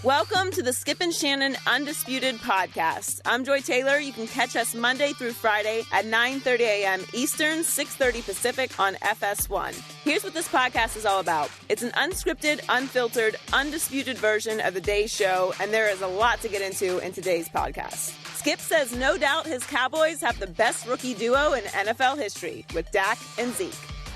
Welcome to the Skip and Shannon Undisputed podcast. I'm Joy Taylor. You can catch us Monday through Friday at 9:30 a.m. Eastern, 6:30 Pacific on FS1. Here's what this podcast is all about. It's an unscripted, unfiltered, undisputed version of the day's show, and there is a lot to get into in today's podcast. Skip says no doubt his Cowboys have the best rookie duo in NFL history with Dak and Zeke.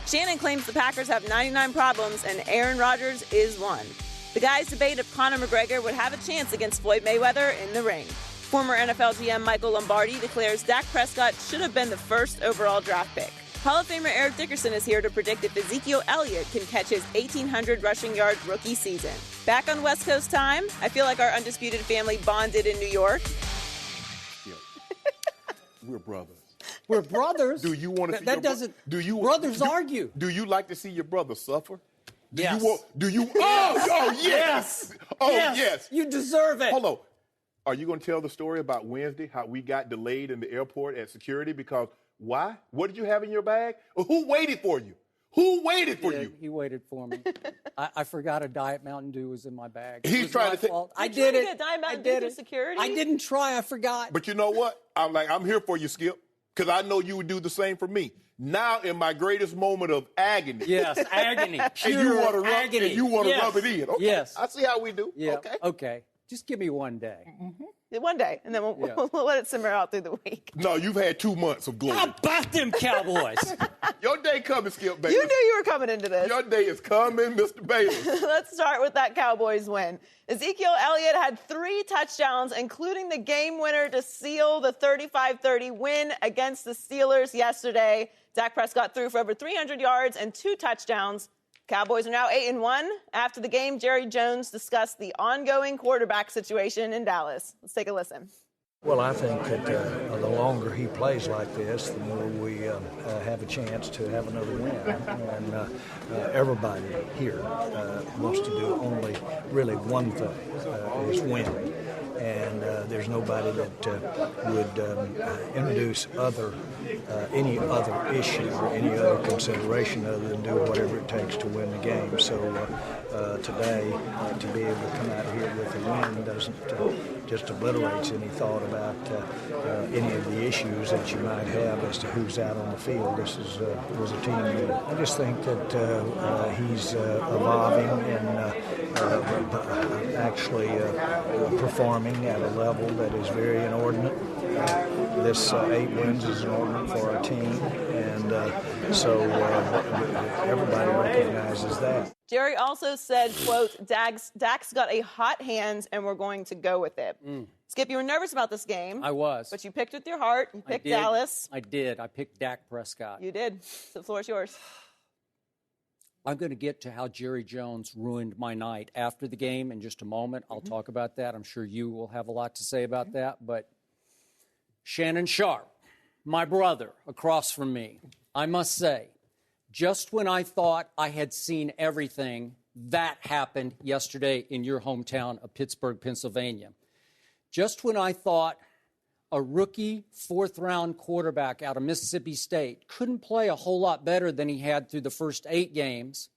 Shannon claims the Packers have 99 problems and Aaron Rodgers is one. The guys debate if Conor McGregor would have a chance against Floyd Mayweather in the ring. Former NFL GM Michael Lombardi declares Dak Prescott should have been the first overall draft pick. Hall of Famer Eric Dickerson is here to predict if Ezekiel Elliott can catch his 1,800 rushing yard rookie season. Back on West Coast time, I feel like our Undisputed family bonded in New York. We're brothers. We're brothers? Do you want to see that doesn't... Brothers argue. Do you like to see your brother suffer? Yes. Oh, yes. Oh, yes. You deserve it. Hold on. Are you going to tell the story about Wednesday, how we got delayed in the airport at security? Because why? What did you have in your bag? Who waited for you? Who waited for you? He waited for me. I forgot a Diet Mountain Dew was in my bag. He's trying to take... I did it. Get a Diet Mountain Dew through security? I didn't try. I forgot. But you know what? I'm here for you, Skip, because I know you would do the same for me. Now, in my greatest moment of agony. Yes, agony. And you want to rub it in. Okay. Yes. I see how we do. Yeah. Okay. Just give me one day. Mm-hmm. One day, and then we'll let it simmer out through the week. No, you've had 2 months of glory. How about them Cowboys? Your day coming, Skip Bayless. You knew you were coming into this. Your day is coming, Mr. Bayless. Let's start with that Cowboys win. Ezekiel Elliott had 3 touchdowns, including the game winner to seal the 35-30 win against the Steelers yesterday. Dak Prescott threw for over 300 yards and 2 touchdowns. Cowboys are now 8-1. After the game, Jerry Jones discussed the ongoing quarterback situation in Dallas. Let's take a listen. Well, I think that the longer he plays like this, the more we have a chance to have another win. And everybody here wants to do only really one thing, is win. And there's nobody that would introduce any other issue or any other consideration other than do whatever it takes to win the game. So today, to be able to come out of here with a win doesn't just obliterates any thought about any of the issues that you might have as to who's out on the field. This was a team win. I just think that he's evolving and actually performing at a level that is very inordinate. This 8 wins is inordinate for our team, and so everybody recognizes that. Jerry also said, quote, Dak's got a hot hand, and we're going to go with it. Skip, you were nervous about this game. I was. But you picked with your heart. You picked Dallas. I did. I picked Dak Prescott. You did. So the floor is yours. I'm going to get to how Jerry Jones ruined my night after the game in just a moment. I'll talk about that. I'm sure you will have a lot to say about that. But Shannon Sharp, my brother across from me, I must say, just when I thought I had seen everything, that happened yesterday in your hometown of Pittsburgh, Pennsylvania. Just when I thought a rookie 4th-round quarterback out of Mississippi State couldn't play a whole lot better than he had through the first 8 games,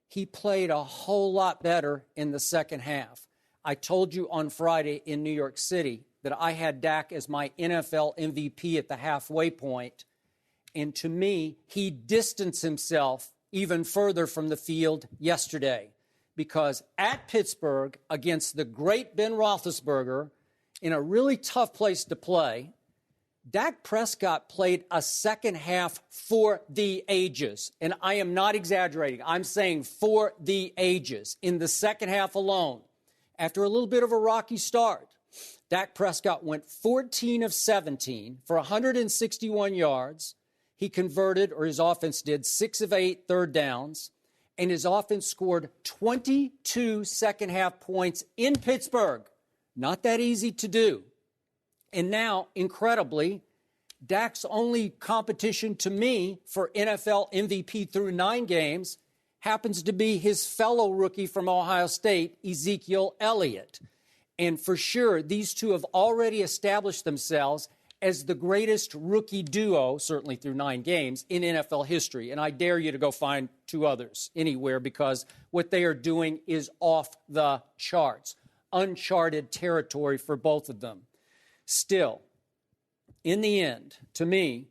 he played a whole lot better in the second half. I told you on Friday in New York City that I had Dak as my NFL MVP at the halfway point, and to me, he distanced himself even further from the field yesterday, because at Pittsburgh against the great Ben Roethlisberger, in a really tough place to play, Dak Prescott played a second half for the ages. And I am not exaggerating. I'm saying for the ages. In the second half alone, after a little bit of a rocky start, Dak Prescott went 14 of 17 for 161 yards. He converted, or his offense did, 6 of 8 third downs. And his offense scored 22 second half points in Pittsburgh. Not that easy to do. And now, incredibly, Dak's only competition to me for NFL MVP through 9 games happens to be his fellow rookie from Ohio State, Ezekiel Elliott. And for sure, these two have already established themselves as the greatest rookie duo, certainly through 9 games, in NFL history. And I dare you to go find 2 others anywhere, because what they are doing is off the charts. uncharted territory for both of them. Still, in the end, to me,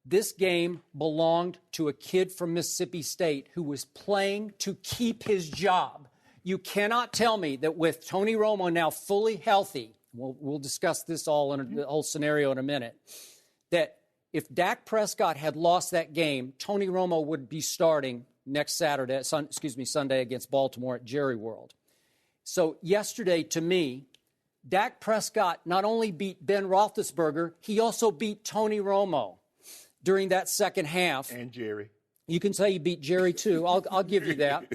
this game belonged to a kid from Mississippi State who was playing to keep his job. You cannot tell me that with Tony Romo now fully healthy, we'll discuss this all in the whole scenario in a minute, that if Dak Prescott had lost that game, Tony Romo would be starting next Sunday against Baltimore at Jerry World. So yesterday, to me, Dak Prescott not only beat Ben Roethlisberger, he also beat Tony Romo during that second half. And Jerry. You can say he beat Jerry, too. I'll give you that.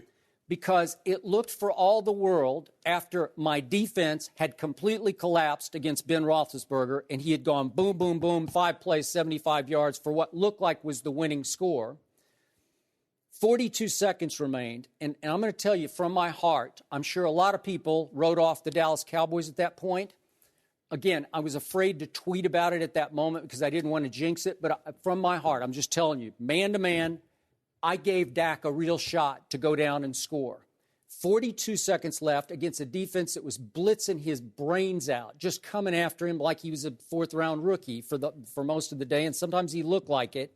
Because it looked for all the world after my defense had completely collapsed against Ben Roethlisberger and he had gone boom, boom, boom, 5 plays, 75 yards for what looked like was the winning score. 42 seconds remained, and I'm going to tell you from my heart, I'm sure a lot of people wrote off the Dallas Cowboys at that point. Again, I was afraid to tweet about it at that moment because I didn't want to jinx it, but from my heart, I'm just telling you, man to man, I gave Dak a real shot to go down and score. 42 seconds left against a defense that was blitzing his brains out, just coming after him like he was a fourth-round rookie for most of the day, and sometimes he looked like it.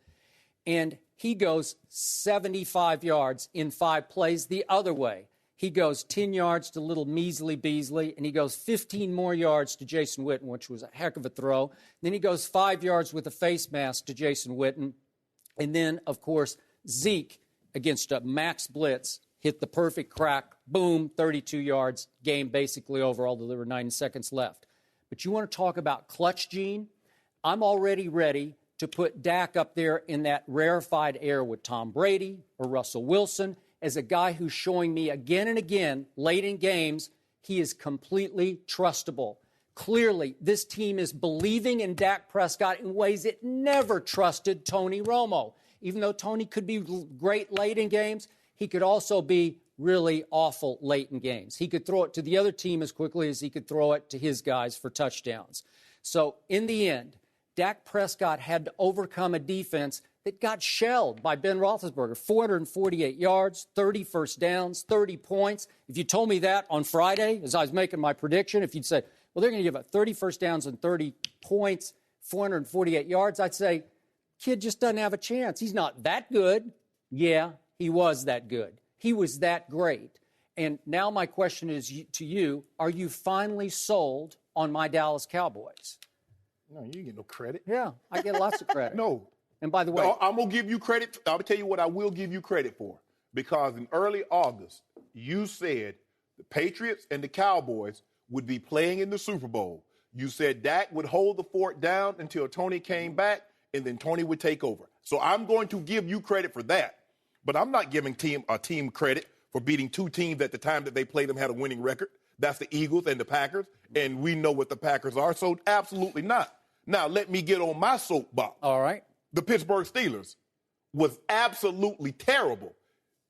And he goes 75 yards in 5 plays the other way. He goes 10 yards to little measly Beasley, and he goes 15 more yards to Jason Witten, which was a heck of a throw. Then he goes 5 yards with a face mask to Jason Witten. And then, of course, Zeke, against a max blitz, hit the perfect crack, boom, 32 yards, game basically over, although there were 9 seconds left. But you want to talk about clutch gene? I'm already ready to put Dak up there in that rarefied air with Tom Brady or Russell Wilson as a guy who's showing me again and again, late in games, he is completely trustable. Clearly, this team is believing in Dak Prescott in ways it never trusted Tony Romo. Even though Tony could be great late in games, he could also be really awful late in games. He could throw it to the other team as quickly as he could throw it to his guys for touchdowns. So in the end, Dak Prescott had to overcome a defense that got shelled by Ben Roethlisberger. 448 yards, 30 first downs, 30 points. If you told me that on Friday, as I was making my prediction, if you'd say, well, they're going to give up 30 first downs and 30 points, 448 yards, I'd say, kid just doesn't have a chance. He's not that good. Yeah, he was that good. He was that great. And now my question is to you, are you finally sold on my Dallas Cowboys? No, you get no credit. Yeah, I get lots of credit. No. And by the way, no, I'm going to give you credit. I'll tell you what I will give you credit for. Because in early August, you said the Patriots and the Cowboys would be playing in the Super Bowl. You said Dak would hold the fort down until Tony came back, and then Tony would take over. So I'm going to give you credit for that. But I'm not giving a team credit for beating 2 teams at the time that they played them had a winning record. That's the Eagles and the Packers, and we know what the Packers are, so absolutely not. Now, let me get on my soapbox. All right. The Pittsburgh Steelers was absolutely terrible.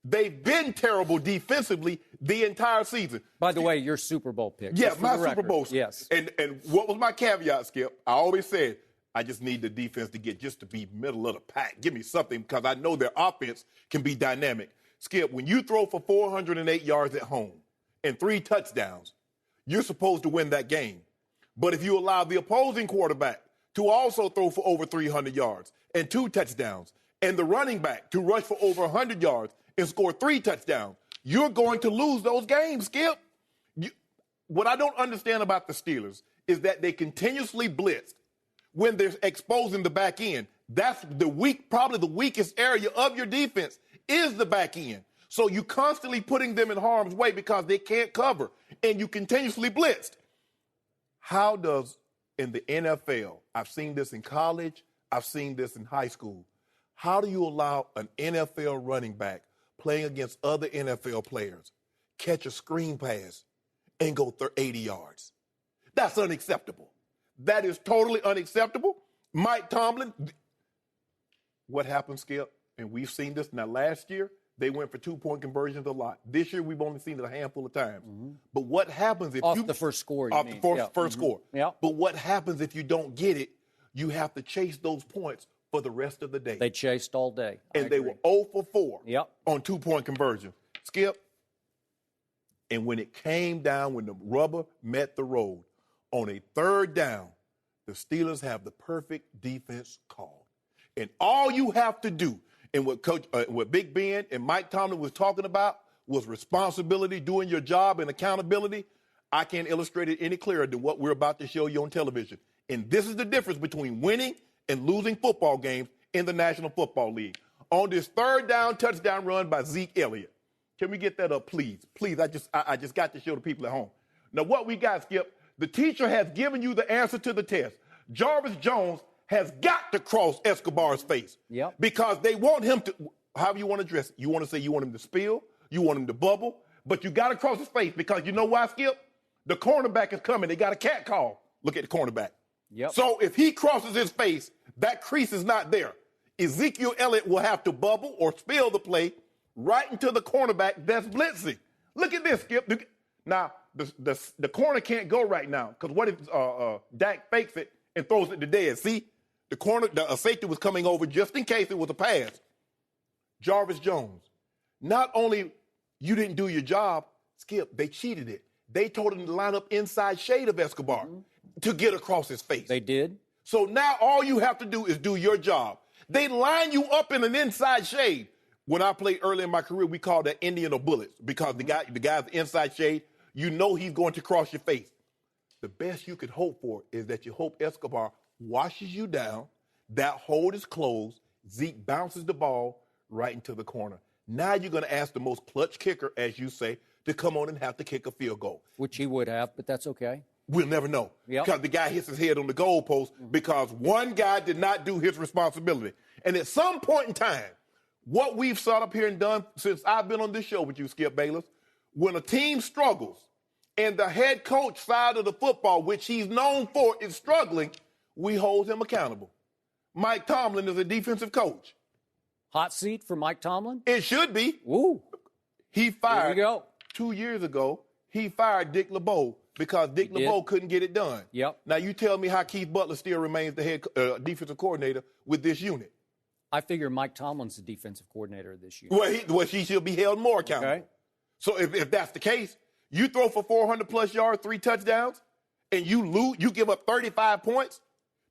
They've been terrible defensively the entire season. By the way, your Super Bowl pick. Yeah, my Super Bowl. Yes. And what was my caveat, Skip? I always said, I just need the defense to get just to be middle of the pack. Give me something because I know their offense can be dynamic. Skip, when you throw for 408 yards at home and 3 touchdowns, you're supposed to win that game. But if you allow the opposing quarterback to also throw for over 300 yards and 2 touchdowns, and the running back to rush for over 100 yards and score 3 touchdowns, you're going to lose those games, Skip. What I don't understand about the Steelers is that they continuously blitz when they're exposing the back end. That's probably the weakest area of your defense is the back end. So you constantly putting them in harm's way because they can't cover, and you continuously blitzed. How does, in the NFL, I've seen this in college, I've seen this in high school, how do you allow an NFL running back playing against other NFL players catch a screen pass and go 80 yards? That's unacceptable. That is totally unacceptable. Mike Tomlin, what happened, Skip? And we've seen this now last year. They went for 2-point conversions a lot. This year, we've only seen it a handful of times. Mm-hmm. But what happens if off the first score, off the first score. Yeah. But what happens if you don't get it? You have to chase those points for the rest of the day. They chased all day. And they were 0 for 4 yep. on 2-point conversion. Skip, And when it came down, when the rubber met the road, on a third down, the Steelers have the perfect defense call. And all you have to do, and what Big Ben and Mike Tomlin was talking about, was responsibility, doing your job, and accountability. I can't illustrate it any clearer than what we're about to show you on television. And this is the difference between winning and losing football games in the National Football League. On this third down touchdown run by Zeke Elliott. Can we get that up, please? Please, I just got to show the people at home. Now, what we got, Skip, the teacher has given you the answer to the test. Jarvis Jones has got to cross Escobar's face. Yep. Because they want him to, however you want to dress it. You want to say you want him to spill, you want him to bubble, but you got to cross his face because you know why, Skip? The cornerback is coming. They got a cat call. Look at the cornerback. Yep. So if he crosses his face, that crease is not there. Ezekiel Elliott will have to bubble or spill the play right into the cornerback that's blitzing. Look at this, Skip. Now, the corner can't go right now because what if Dak fakes it and throws it to dead? See, the safety was coming over just in case it was a pass. Jarvis Jones, not only you didn't do your job, Skip, they cheated it. They told him to line up inside shade of Escobar to get across his face. They did. So now all you have to do is do your job. They line you up in an inside shade. When I played early in my career, we called that Indian or bullets because the guy's inside shade, you know he's going to cross your face. The best you could hope for is that you hope Escobar washes you down, that hold is closed, Zeke bounces the ball right into the corner. Now you're going to ask the most clutch kicker, as you say, to come on and have to kick a field goal. Which he would have, but that's okay. We'll never know. Yep. Because the guy hits his head on the goalpost because one guy did not do his responsibility. And at some point in time, what we've sat up here and done since I've been on this show with you, Skip Bayless, when a team struggles and the head coach side of the football, which he's known for, is struggling, we hold him accountable. Mike Tomlin is a defensive coach. Hot seat for Mike Tomlin? It should be. Woo. He fired. Here we go. 2 years ago, he fired Dick LeBeau because Dick LeBeau couldn't get it done. Yep. Now, you tell me how Keith Butler still remains the head defensive coordinator with this unit. I figure Mike Tomlin's the defensive coordinator of this unit. Well, he should be held more accountable. Okay. So if that's the case, you throw for 400-plus yards, 3 touchdowns, and you give up 35 points,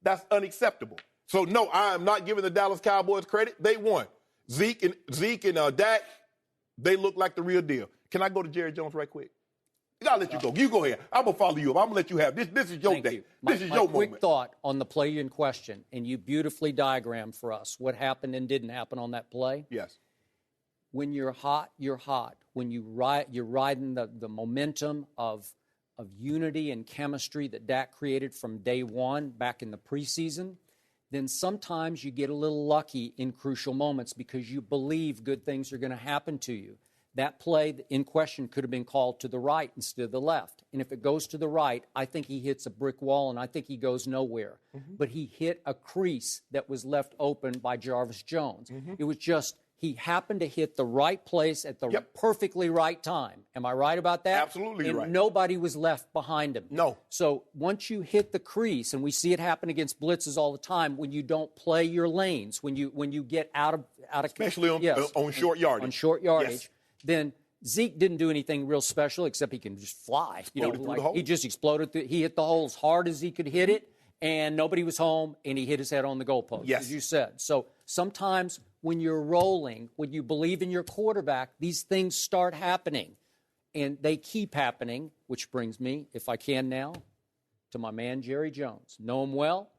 that's unacceptable. So, no, I am not giving the Dallas Cowboys credit. They won. Zeke and Dak, they look like the real deal. Can I go to Jerry Jones right quick? I'll let you go. You go ahead. I'm going to follow you up. I'm going to let you have this. This is your Thank day. you. This is my your quick moment. thought on the play in question, and you beautifully diagrammed for us what happened and didn't happen on that play. Yes. When you're hot, you're hot. When you're riding the momentum of unity and chemistry that Dak created from day one back in the preseason, then sometimes you get a little lucky in crucial moments because you believe good things are going to happen to you. That play in question could have been called to the right instead of the left. And if it goes to the right, I think he hits a brick wall and I think he goes nowhere. Mm-hmm. But he hit a crease that was left open by Jarvis Jones. Mm-hmm. It was just he happened to hit the right place at the perfectly right time. Am I right about that? Absolutely and right. Nobody was left behind him. No. So once you hit the crease, and we see it happen against blitzes all the time, when you don't play your lanes, when you get out of especially on short yardage. On short yardage. Yes. Then Zeke didn't do anything real special except he can just fly. He just exploded. He hit the hole as hard as he could hit it, and nobody was home, and he hit his head on the goalpost, as you said. So sometimes when you're rolling, when you believe in your quarterback, these things start happening, and they keep happening, which brings me, if I can now, to my man Jerry Jones. Know him well.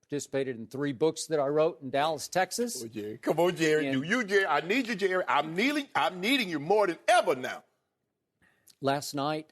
Participated in 3 books that I wrote in Dallas, Texas. Oh, Jerry. Come on, Jerry. Do you, Jerry? I need you, Jerry. I'm needing you more than ever now. Last night,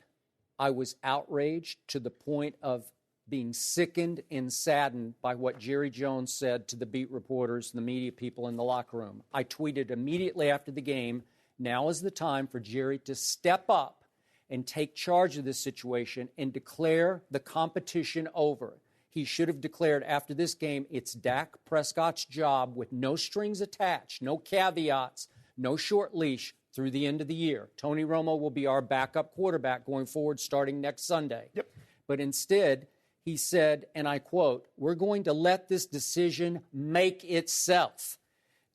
I was outraged to the point of being sickened and saddened by what Jerry Jones said to the beat reporters and the media people in the locker room. I tweeted immediately after the game, now is the time for Jerry to step up and take charge of this situation and declare the competition over. He should have declared after this game, it's Dak Prescott's job with no strings attached, no caveats, no short leash through the end of the year. Tony Romo will be our backup quarterback going forward starting next Sunday. Yep. But instead, he said, and I quote, we're going to let this decision make itself.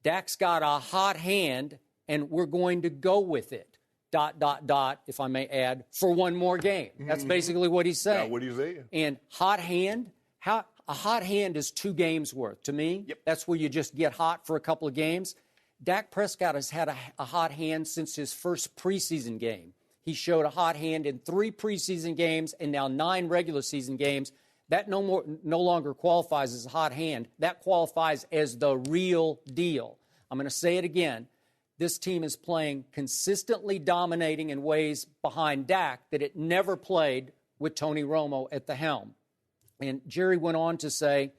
Dak's got a hot hand, and we're going to go with it. if I may add, for one more game. That's basically what he's saying. That's what he's saying. And hot hand, a hot hand is 2 games worth. To me, that's where you just get hot for a couple of games. Dak Prescott has had a hot hand since his first preseason game. He showed a hot hand in 3 preseason games and now 9 regular season games. That no longer qualifies as a hot hand. That qualifies as the real deal. I'm going to say it again. This team is playing consistently dominating in ways behind Dak that it never played with Tony Romo at the helm. And Jerry went on to say,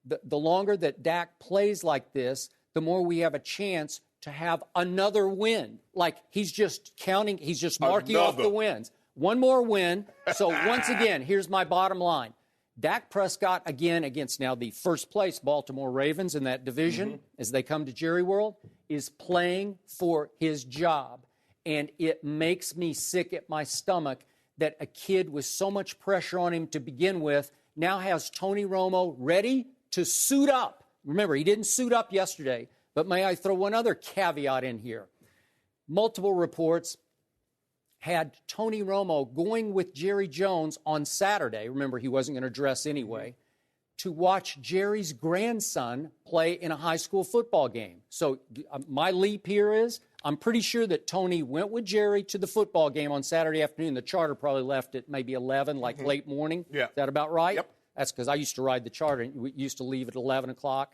the longer that Dak plays like this, the more we have a chance to have another win. Like he's just counting, he's just marking off the wins. One more win. So once again, here's my bottom line. Dak Prescott, again, against now the first place Baltimore Ravens in that division, as they come to Jerry World, is playing for his job. And it makes me sick at my stomach that a kid with so much pressure on him to begin with now has Tony Romo ready to suit up. Remember, he didn't suit up yesterday, but may I throw one other caveat in here? Multiple reports had Tony Romo going with Jerry Jones on Saturday. Remember, he wasn't going to dress anyway, to watch Jerry's grandson play in a high school football game. So my leap here is I'm pretty sure that Tony went with Jerry to the football game on Saturday afternoon. The charter probably left at maybe 11, like late morning. Yeah. Is that about right? Yep. That's because I used to ride the charter. And we used to leave at 11 o'clock.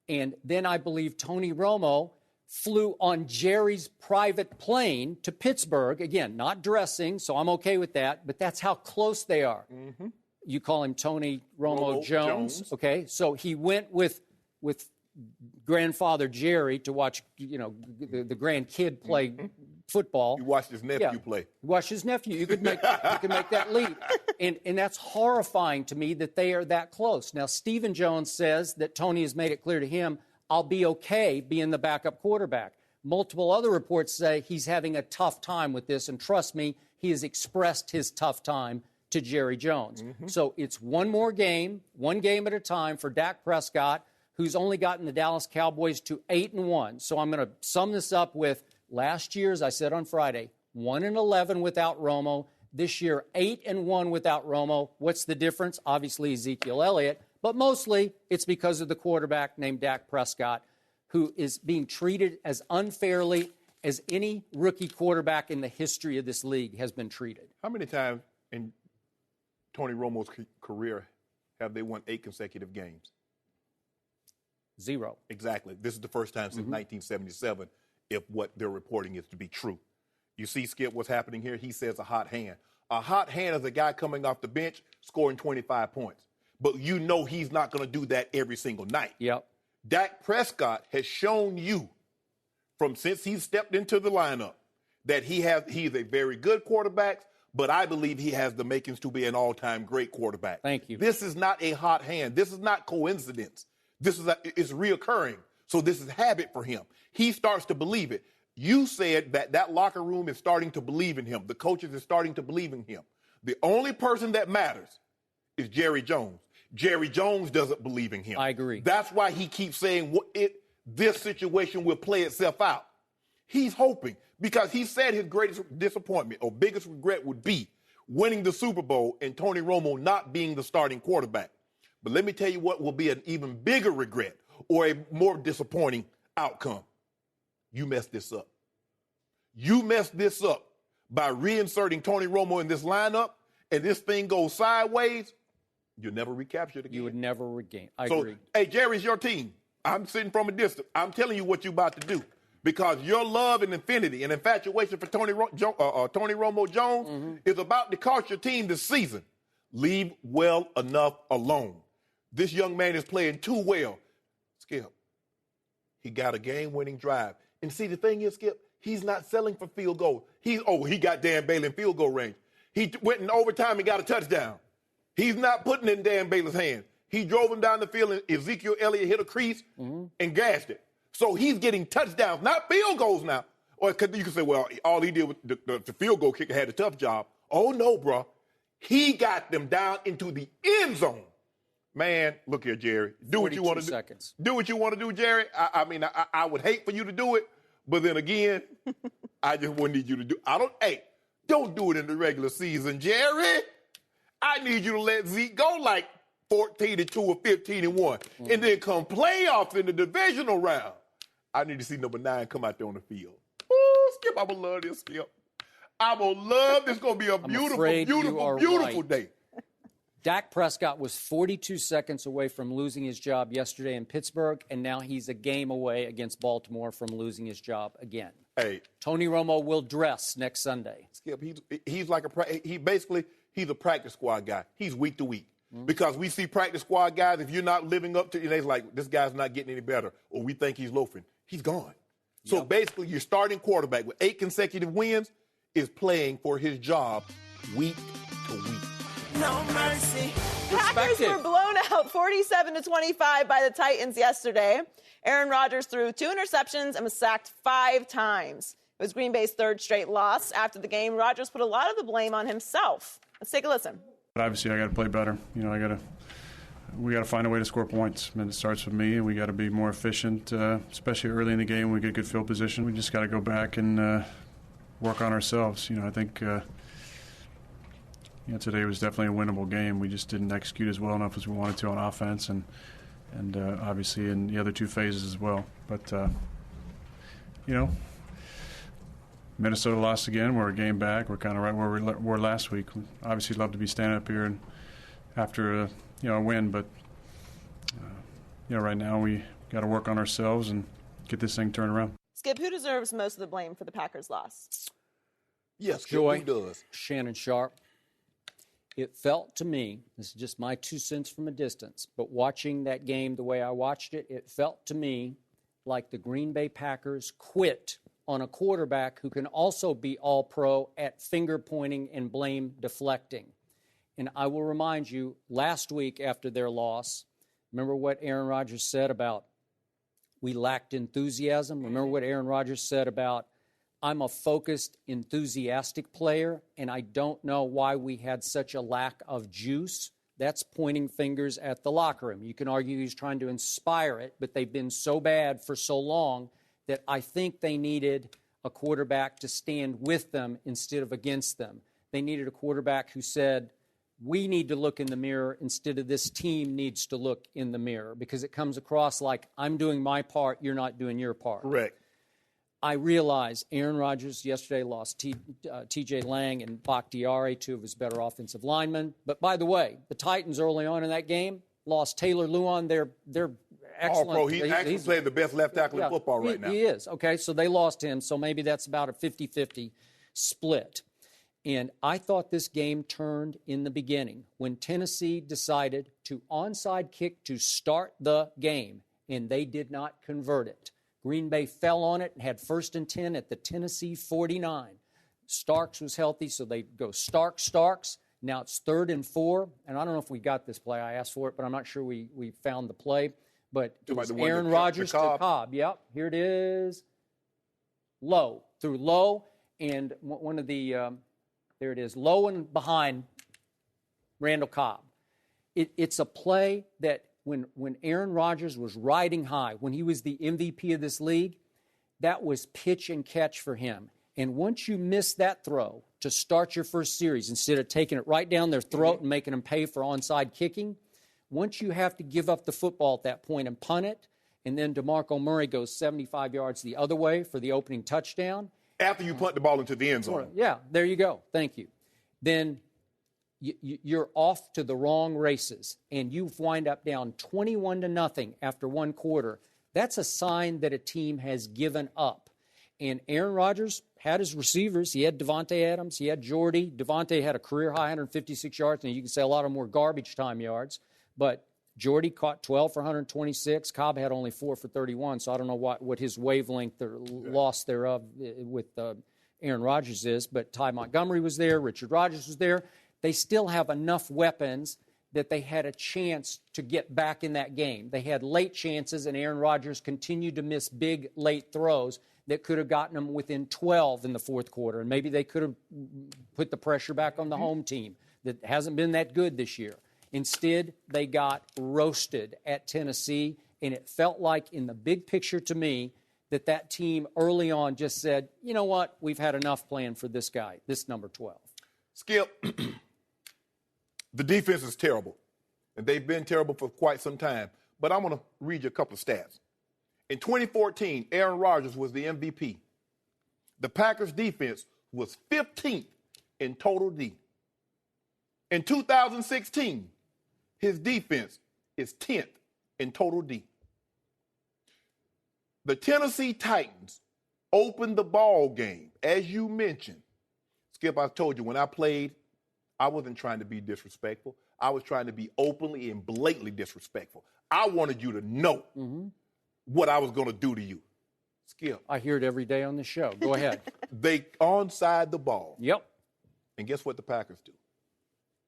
And then I believe Tony Romo flew on Jerry's private plane to Pittsburgh. Again, not dressing, so I'm okay with that. But that's how close they are. You call him Tony Romo Jones. Okay, so he went with grandfather Jerry to watch, the grandkid play football. You watched his nephew play. You watched his nephew. You could make that leap. And that's horrifying to me that they are that close. Now, Stephen Jones says that Tony has made it clear to him, I'll be okay being the backup quarterback. Multiple other reports say he's having a tough time with this, and trust me, he has expressed his tough time to Jerry Jones. So it's one more game, one game at a time for Dak Prescott, who's only gotten the Dallas Cowboys to 8-1. So I'm going to sum this up with last year, as I said on Friday, 1-11 without Romo. This year, 8-1 without Romo. What's the difference? Obviously, Ezekiel Elliott. But mostly, it's because of the quarterback named Dak Prescott, who is being treated as unfairly as any rookie quarterback in the history of this league has been treated. How many times in Tony Romo's career have they won 8 consecutive games? 0. Exactly. This is the first time since 1977, if what they're reporting is to be true. You see, Skip, what's happening here? He says a hot hand. A hot hand is a guy coming off the bench scoring 25 points. But you know he's not going to do that every single night. Yep. Dak Prescott has shown you since he stepped into the lineup that he's a very good quarterback, but I believe he has the makings to be an all-time great quarterback. Thank you. This is not a hot hand. This is not coincidence. It's reoccurring. So this is habit for him. He starts to believe it. You said that locker room is starting to believe in him. The coaches are starting to believe in him. The only person that matters is Jerry Jones. Jerry Jones doesn't believe in him. I agree. That's why he keeps saying this situation will play itself out. He's hoping, because he said his greatest disappointment or biggest regret would be winning the Super Bowl and Tony Romo not being the starting quarterback. But let me tell you what will be an even bigger regret or a more disappointing outcome. You messed this up. You messed this up by reinserting Tony Romo in this lineup, and this thing goes sideways. You'll never recapture it again. You would never regain. I agree. Hey, Jerry's your team. I'm sitting from a distance. I'm telling you what you're about to do, because your love and infinity and infatuation for Tony Romo Jones is about to cost your team this season. Leave well enough alone. This young man is playing too well. Skip, he got a game-winning drive. And see, the thing is, Skip, he's not selling for field goal. He got Dan Bailey in field goal range. He went in overtime and got a touchdown. He's not putting it in Dan Bailey's hand. He drove him down the field, and Ezekiel Elliott hit a crease and gashed it. So he's getting touchdowns, not field goals now. Or you can say, well, all he did was the field goal kicker had a tough job. Oh, no, bro. He got them down into the end zone. Man, look here, Jerry. Do what you want to do. Do what you want to do, Jerry. I mean, I would hate for you to do it, but then again, I just want need you to do. Don't do it in the regular season, Jerry. I need you to let Zeke go like 14-2 or 15-1, and then come playoffs in the divisional round. I need to see number 9 come out there on the field. Ooh, Skip, I'm gonna love this, Skip. I'm gonna love this. Gonna be a beautiful day. Dak Prescott was 42 seconds away from losing his job yesterday in Pittsburgh, and now he's a game away against Baltimore from losing his job again. Hey, Tony Romo will dress next Sunday. Skip, he's like he's a practice squad guy. He's week to week. Because we see practice squad guys, if you're not living up to it, it's like, this guy's not getting any better, or we think he's loafing. He's gone. So basically, your starting quarterback with 8 consecutive wins is playing for his job week to week. No mercy. Packers were blown out 47-25 by the Titans yesterday. Aaron Rodgers threw 2 interceptions and was sacked 5 times. It was Green Bay's 3rd straight loss. After the game, Rodgers put a lot of the blame on himself. Let's take a listen. But obviously, I got to play better. We got to find a way to score points. And it starts with me, and we got to be more efficient, especially early in the game when we get good field position. We just got to go back and work on ourselves. I think today was definitely a winnable game. We just didn't execute as well enough as we wanted to on offense, and obviously in the other 2 phases as well. But Minnesota lost again. We're a game back. We're kind of right where we were last week. We'd obviously love to be standing up here and after a win, but right now we got to work on ourselves and get this thing turned around. Skip, who deserves most of the blame for the Packers' loss? Yes, Joy, who does? Shannon Sharp. It felt to me, this is just my 2 cents from a distance, but watching that game the way I watched it, it felt to me like the Green Bay Packers quit on a quarterback who can also be all-pro at finger-pointing and blame deflecting. And I will remind you, last week after their loss, remember what Aaron Rodgers said about we lacked enthusiasm? Remember what Aaron Rodgers said about I'm a focused, enthusiastic player, and I don't know why we had such a lack of juice? That's pointing fingers at the locker room. You can argue he's trying to inspire it, but they've been so bad for so long that I think they needed a quarterback to stand with them instead of against them. They needed a quarterback who said, we need to look in the mirror instead of this team needs to look in the mirror, because it comes across like I'm doing my part, you're not doing your part. Correct. I realize Aaron Rodgers yesterday lost T.J. Lang and Bakhtiari, 2 of his better offensive linemen. But by the way, the Titans early on in that game lost Taylor Lewan, their excellent. All-pro. He's actually playing the best left tackle in football right now. He is. Okay, so they lost him, so maybe that's about a 50-50 split. And I thought this game turned in the beginning when Tennessee decided to onside kick to start the game, and they did not convert it. Green Bay fell on it and had 1st and 10 at the Tennessee 49. Starks was healthy, so they go Starks. Now it's 3rd and 4, and I don't know if we got this play. I asked for it, but I'm not sure we found the play. But it was Aaron Rodgers to Cobb. Yep, here it is. Low. Through low, and one of the there it is, low and behind Randall Cobb. It's a play that when Aaron Rodgers was riding high, when he was the MVP of this league, that was pitch and catch for him. And once you miss that throw to start your first series, instead of taking it right down their throat and making them pay for onside kicking, once you have to give up the football at that point and punt it, and then DeMarco Murray goes 75 yards the other way for the opening touchdown. After you punt the ball into the end zone. Yeah, there you go. Thank you. Then you're off to the wrong races, and you wind up down 21-0 after 1 quarter. That's a sign that a team has given up. And Aaron Rodgers had his receivers. He had Devontae Adams. He had Jordy. Devontae had a career-high 156 yards, and you can say a lot of them were garbage time yards. But Jordy caught 12 for 126. Cobb had only 4 for 31, so I don't know what his wavelength or loss thereof with Aaron Rodgers is. But Ty Montgomery was there. Richard Rodgers was there. They still have enough weapons that they had a chance to get back in that game. They had late chances, and Aaron Rodgers continued to miss big late throws that could have gotten them within 12 in the 4th quarter. And maybe they could have put the pressure back on the home team that hasn't been that good this year. Instead, they got roasted at Tennessee, and it felt like in the big picture to me that team early on just said, you know what, we've had enough playing for this guy, this number 12? Skip, the defense is terrible, and they've been terrible for quite some time. But I'm going to read you a couple of stats. In 2014, Aaron Rodgers was the MVP. The Packers' defense was 15th in total D. In 2016, his defense is 10th in total D. The Tennessee Titans opened the ball game, as you mentioned. Skip, I told you, when I played, I wasn't trying to be disrespectful. I was trying to be openly and blatantly disrespectful. I wanted you to know what I was going to do to you. Skip. I hear it every day on the show. Go ahead. They onside the ball. Yep. And guess what the Packers do?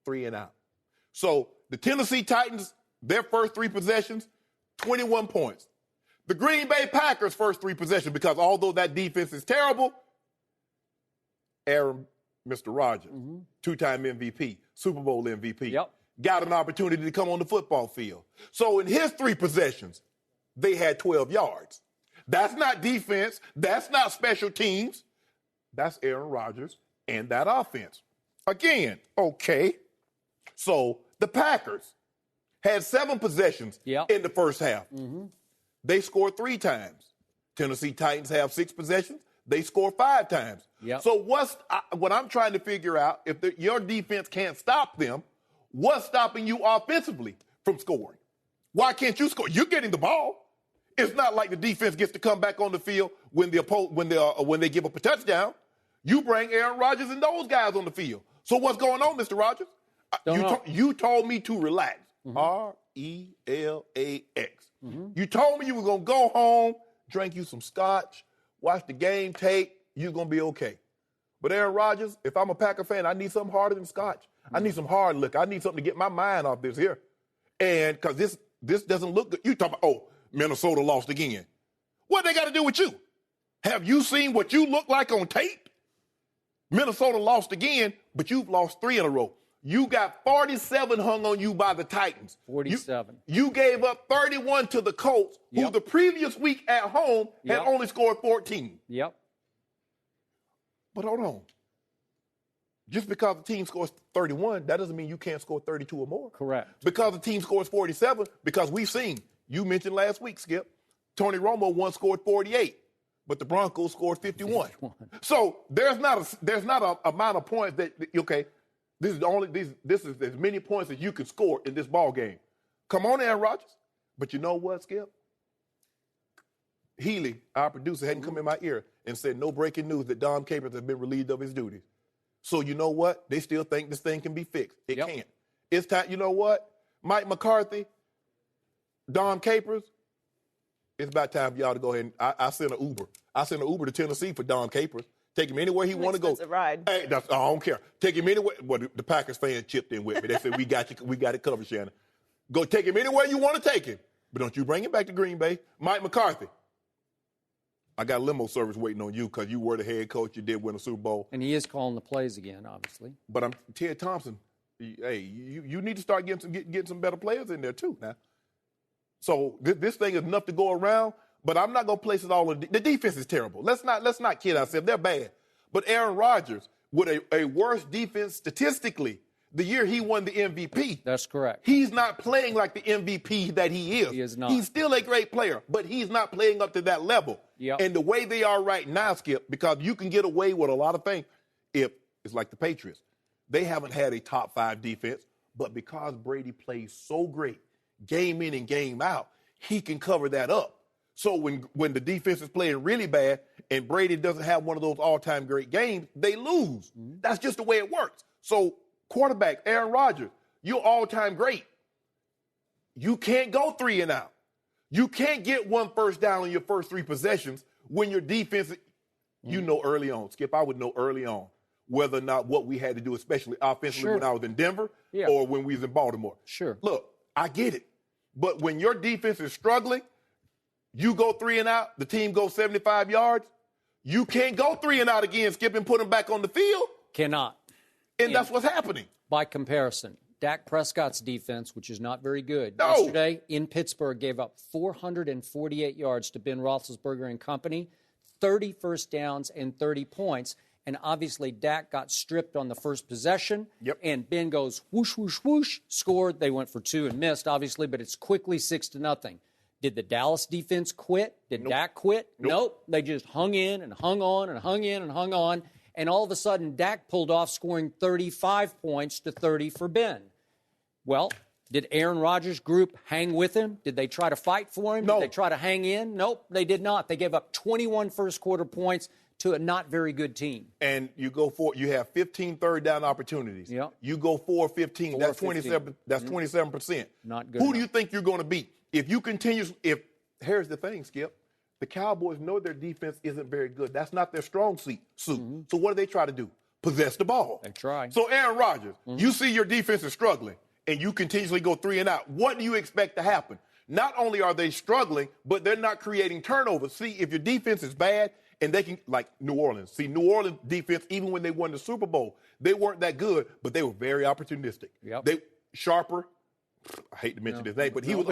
3 and out. So the Tennessee Titans, their first 3 possessions, 21 points. The Green Bay Packers' first 3 possessions, because although that defense is terrible, Aaron, Mr. Rodgers, 2-time MVP, Super Bowl MVP, got an opportunity to come on the football field. So in his 3 possessions, they had 12 yards. That's not defense. That's not special teams. That's Aaron Rodgers and that offense. Again, okay. So the Packers had 7 possessions in the first half. They scored 3 times. Tennessee Titans have 6 possessions. They score 5 times. So what I'm trying to figure out, if your defense can't stop them, what's stopping you offensively from scoring? Why can't you score? You're getting the ball. It's not like the defense gets to come back on the field when they give up a touchdown. You bring Aaron Rodgers and those guys on the field. So what's going on, Mr. Rodgers? You told me to relax. R-E-L-A-X. You told me you were going to go home, drink you some scotch, watch the game tape, you're going to be okay. But Aaron Rodgers, if I'm a Packer fan, I need something harder than scotch. I need some hard liquor. I need something to get my mind off this here. And because this doesn't look good. You talk about, Minnesota lost again. What they got to do with you? Have you seen what you look like on tape? Minnesota lost again, but you've lost 3 in a row. You got 47 hung on you by the Titans. 47. You gave up 31 to the Colts, who the previous week at home had only scored 14. But hold on. Just because the team scores 31, that doesn't mean you can't score 32 or more. Correct. Because the team scores 47, because we've seen, you mentioned last week, Skip, Tony Romo once scored 48, but the Broncos scored 51. So there's not a amount of points that, okay, this is as many points as you can score in this ball game. Come on, Aaron Rodgers. But you know what, Skip? Healy, our producer, hadn't come in my ear and said no breaking news that Dom Capers has been relieved of his duties. So you know what? They still think this thing can be fixed. It can't. It's time. You know what? Mike McCarthy, Dom Capers, it's about time for y'all to go ahead and I sent an Uber. I sent an Uber to Tennessee for Dom Capers. Take him anywhere he want to go. Expensive ride. Hey, I don't care. Take him anywhere. Well, the Packers fans chipped in with me. They said, we got it covered, Shannon. Go take him anywhere you want to take him. But don't you bring him back to Green Bay. Mike McCarthy, I got limo service waiting on you because you were the head coach. You did win a Super Bowl. And he is calling the plays again, obviously. But I'm Ted Thompson. Hey, you need to start getting some better players in there too now. So this thing is enough to go around. But I'm not going to place it all on the defense is terrible. Let's not kid ourselves. They're bad. But Aaron Rodgers, with a worse defense statistically, the year he won the MVP. That's correct. He's not playing like the MVP that he is. He is not. He's still a great player, but he's not playing up to that level. And the way they are right now, Skip, because you can get away with a lot of things if it's like the Patriots. They haven't had a top 5 defense, but because Brady plays so great, game in and game out, he can cover that up. So when the defense is playing really bad and Brady doesn't have one of those all-time great games, they lose. That's just the way it works. So quarterback, Aaron Rodgers, you're all-time great. You can't go 3 and out. You can't get 1 first down in your first 3 possessions when your defense, you know early on. Skip, I would know early on whether or not what we had to do, especially offensively when I was in Denver or when we was in Baltimore. Look, I get it. But when your defense is struggling, you go 3 and out, the team goes 75 yards, you can't go 3 and out again, Skip, and put them back on the field. Cannot. And that's what's happening. By comparison, Dak Prescott's defense, which is not very good, No. yesterday in Pittsburgh gave up 448 yards to Ben Roethlisberger and company, 30 first downs and 30 points. And obviously, Dak got stripped on the first possession. Yep. And Ben goes whoosh, whoosh, whoosh, scored. They went for 2 and missed, obviously, but it's quickly 6-0. Did the Dallas defense quit? Did Dak quit? Nope. They just hung in and hung on and hung in and hung on. And all of a sudden, Dak pulled off, scoring 35 points to 30 for Ben. Well, did Aaron Rodgers' group hang with him? Did they try to fight for him? No. Did they try to hang in? Nope, they did not. They gave up 21 first-quarter points to a not very good team. And you have 15 third down opportunities. Yep. You go 4-15. That's 27. That's 27%. Not good Who do enough. you think you're going to beat? Here's the thing, Skip. The Cowboys know their defense isn't very good. That's not their strong suit. Mm-hmm. So what do they try to do? Possess the ball. They try. So Aaron Rodgers, you see your defense is struggling, and you continuously go 3 and out. What do you expect to happen? Not only are they struggling, but they're not creating turnovers. See, if your defense is bad, and they can, like New Orleans. See, New Orleans defense, even when they won the Super Bowl, they weren't that good, but they were very opportunistic. Yep. Sharper, I hate to mention his name, but he was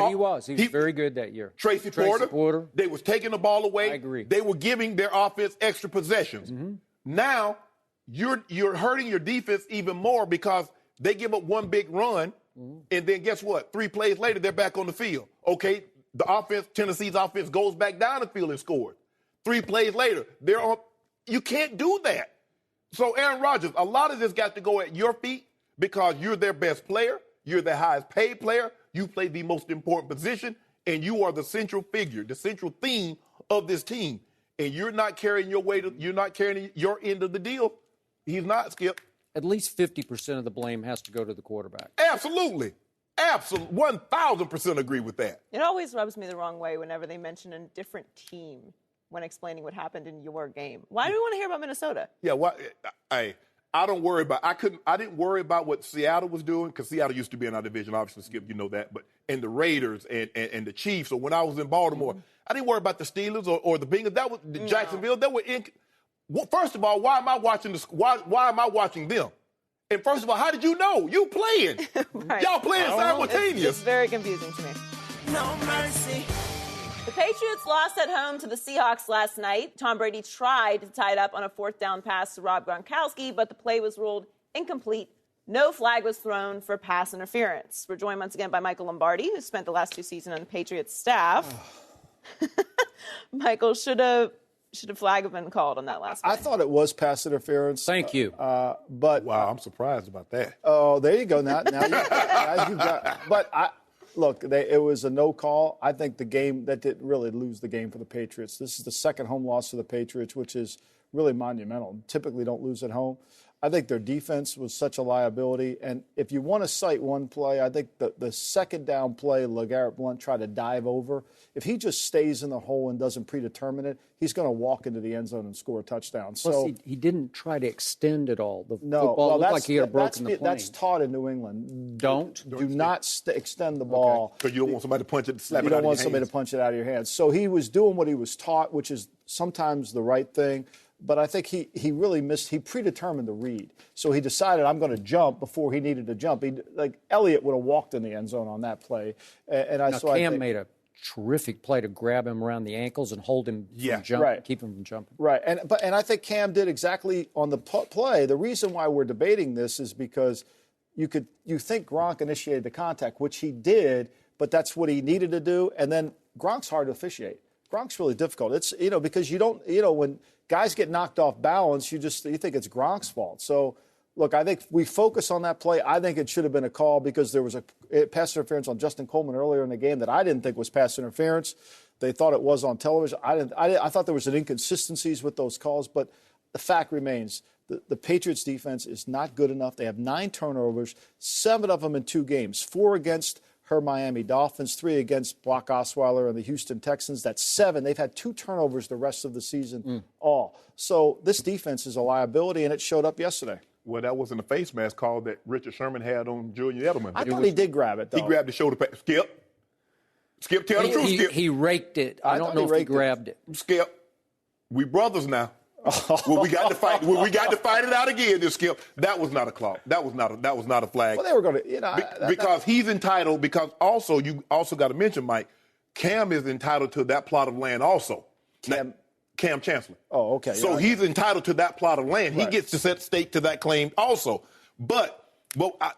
very good that year. Tracy Porter. They was taking the ball away. I agree. They were giving their offense extra possessions. Mm-hmm. Now, you're hurting your defense even more because they give up one big run, and then guess what? 3 plays later, they're back on the field. Okay, Tennessee's offense goes back down the field and scores. 3 plays later, you can't do that. So, Aaron Rodgers, a lot of this got to go at your feet because you're their best player. You're their highest paid player. You play the most important position, and you are the central figure, the central theme of this team. And you're not carrying you're not carrying your end of the deal. He's not, Skip. At least 50% of the blame has to go to the quarterback. Absolutely. 1,000% agree with that. It always rubs me the wrong way whenever they mention a different team when explaining what happened in your game. Why do we want to hear about Minnesota? Yeah, I don't worry about. I didn't worry about what Seattle was doing because Seattle used to be in our division. Obviously, Skip, you know that. And the Raiders and the Chiefs. So when I was in Baltimore, I didn't worry about the Steelers or the Bengals. That was Jacksonville. They were in. Well, first of all, why am I watching Why am I watching them? And first of all, how did you know? You playing? Right. Y'all playing simultaneous. It's very confusing to me. No mercy. The Patriots lost at home to the Seahawks last night. Tom Brady tried to tie it up on a 4th down pass to Rob Gronkowski, but the play was ruled incomplete. No flag was thrown for pass interference. We're joined once again by Michael Lombardi, who spent the last 2 seasons on the Patriots staff. Michael, should a flag have been called on that last play? I thought it was pass interference. Thank you. But Wow, I'm surprised about that. oh, there you go. Now you got. But look, it was a no call. I think the game that didn't really lose the game for the Patriots. This is the second home loss for the Patriots, which is really monumental. Typically, don't lose at home. I think their defense was such a liability. And if you want to cite one play, I think the second down play, LeGarrette Blount tried to dive over. If he just stays in the hole and doesn't predetermine it, he's going to walk into the end zone and score a touchdown. Plus, So he didn't try to extend it all. The no, football well, looked like he had broken the plane. that's taught in New England. Don't Do not extend the ball. Because you don't want somebody to punch it, slap You it out don't of want your somebody hands. to punch it out of your hands. So he was doing what he was taught, which is sometimes the right thing. But I think he really missed. He predetermined the read, so he decided I'm going to jump before he needed to jump. Like Elliott would have walked in the end zone on that play, and I Cam made a terrific play to grab him around the ankles and hold him from jumping, right. keep him from jumping. Right, and I think Cam did exactly on the play. The reason why we're debating this is because you think Gronk initiated the contact, which he did, but that's what he needed to do, and then Gronk's hard to officiate. Gronk's really difficult. It's because you don't when guys get knocked off balance, you think it's Gronk's fault. So, look, I think we focus on that play. I think it should have been a call because there was a pass interference on Justin Coleman earlier in the game that I didn't think was pass interference. They thought it was on television. I thought there was an inconsistencies with those calls, but the fact remains the Patriots defense is not good enough. They have 9 turnovers, 7 of them in 2 games, 4 against her Miami Dolphins, 3 against Brock Osweiler and the Houston Texans. That's 7. They've had 2 turnovers the rest of the season all. So this defense is a liability, and it showed up yesterday. Well, that wasn't a face mask call that Richard Sherman had on Julian Edelman. I thought he did grab it, though. He grabbed the shoulder pad. Skip, tell the truth, Skip. He raked it. I don't know if he grabbed it. Skip, we brothers now. when we got to fight it out again, this Skip, that was not a call. That was not a flag. Well, they were going to, because he's entitled. Because also you also got to mention, Mike, Cam is entitled to that plot of land also. Cam Chancellor. Oh, okay. So he's entitled to that plot of land. Right. He gets to set stake to that claim also. But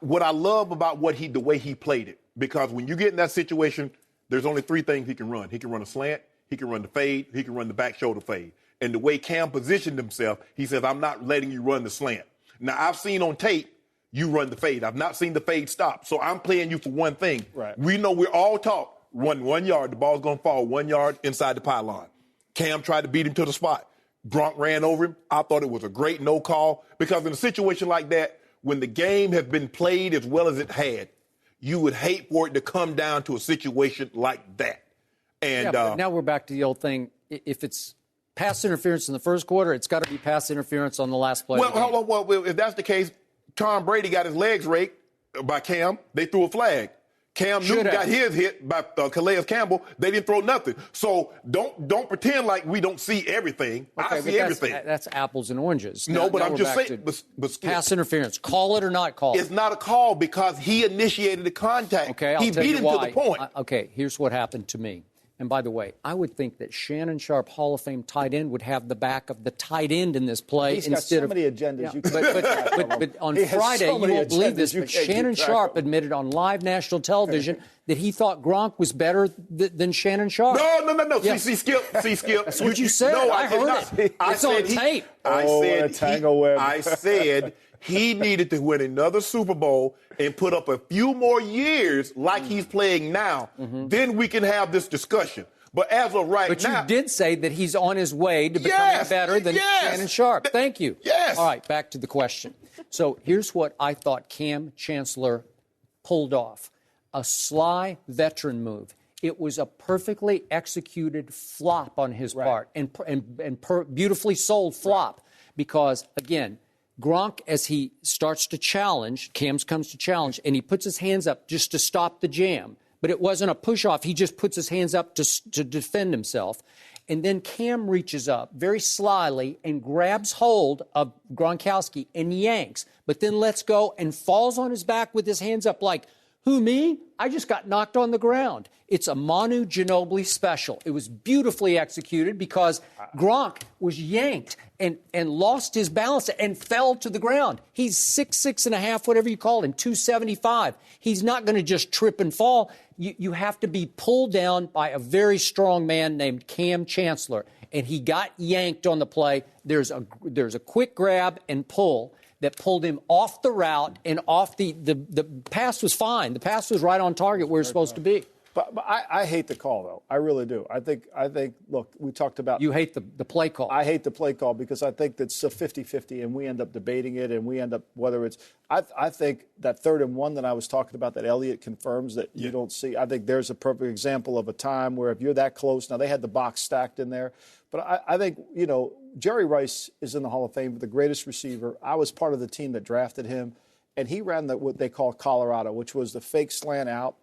what I love about the way he played it, because when you get in that situation, there's only three things he can run. He can run a slant, he can run the fade, he can run the back shoulder fade. And the way Cam positioned himself, he says, I'm not letting you run the slant. Now, I've seen on tape you run the fade. I've not seen the fade stop. So I'm playing you for one thing. Right. We know we're all taught, run 1 yard, the ball's going to fall 1 yard inside the pylon. Cam tried to beat him to the spot. Gronk ran over him. I thought it was a great no call, because in a situation like that, when the game has been played as well as it had, you would hate for it to come down to a situation like that. And but now we're back to the old thing. If it's pass interference in the first quarter, it's got to be pass interference on the last play. Well, if that's the case, Tom Brady got his legs raked by Cam. They threw a flag. Cam Newton got his hit by Calais Campbell. They didn't throw nothing. So don't pretend like we don't see everything. Okay, I see everything. That's apples and oranges. No, but I'm just saying. But pass interference. Call it or not call it. It's not a call because he initiated the contact. Okay, he beat him to the point. Okay, here's what happened to me. And by the way, I would think that Shannon Sharp, Hall of Fame tight end, would have the back of the tight end in this play. He's got so many agendas. Yeah, but on Friday, you won't believe this, but Shannon Sharp admitted on live national television that he thought Gronk was better than Shannon Sharp. No. Yeah. See, Skip. That's what you said. No, I heard it. It's on tape. I said he needed to win another Super Bowl and put up a few more years like he's playing now. Then we can have this discussion. But as of now... But you did say that he's on his way to becoming better than Shannon Sharp. Thank you. Yes. All right, back to the question. So here's what I thought Cam Chancellor pulled off. A sly veteran move. It was a perfectly executed flop on his part and beautifully sold flop because, again, Gronk, as he starts to challenge, Cam comes to challenge, and he puts his hands up just to stop the jam. But it wasn't a push-off. He just puts his hands up to defend himself. And then Cam reaches up very slyly and grabs hold of Gronkowski and yanks, but then lets go and falls on his back with his hands up like, who, me? I just got knocked on the ground. It's a Manu Ginobili special. It was beautifully executed because Gronk was yanked and lost his balance and fell to the ground. He's 6'6.5", whatever you call him, 275. He's not going to just trip and fall. You have to be pulled down by a very strong man named Cam Chancellor, and he got yanked on the play. There's a quick grab and pull that pulled him off the route and off the pass was fine. The pass was right on target where it's supposed to be. But I hate the call, though. I really do. I think. Look, we talked about. You hate the play call. I hate the play call because I think that's a 50-50, and we end up debating it, and we end up whether it's. I think that 3rd and 1 that I was talking about that Elliott confirms that you don't see. I think there's a perfect example of a time where if you're that close. Now they had the box stacked in there, but I think Jerry Rice is in the Hall of Fame for the greatest receiver. I was part of the team that drafted him. And he ran what they call Colorado, which was the fake slant out.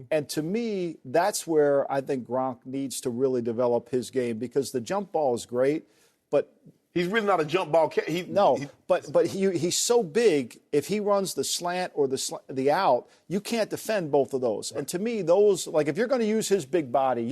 And to me, that's where I think Gronk needs to really develop his game because the jump ball is great, but he's really not a jump ball. But he's so big. If he runs the slant or the out, you can't defend both of those. Right. And to me, those if you're going to use his big body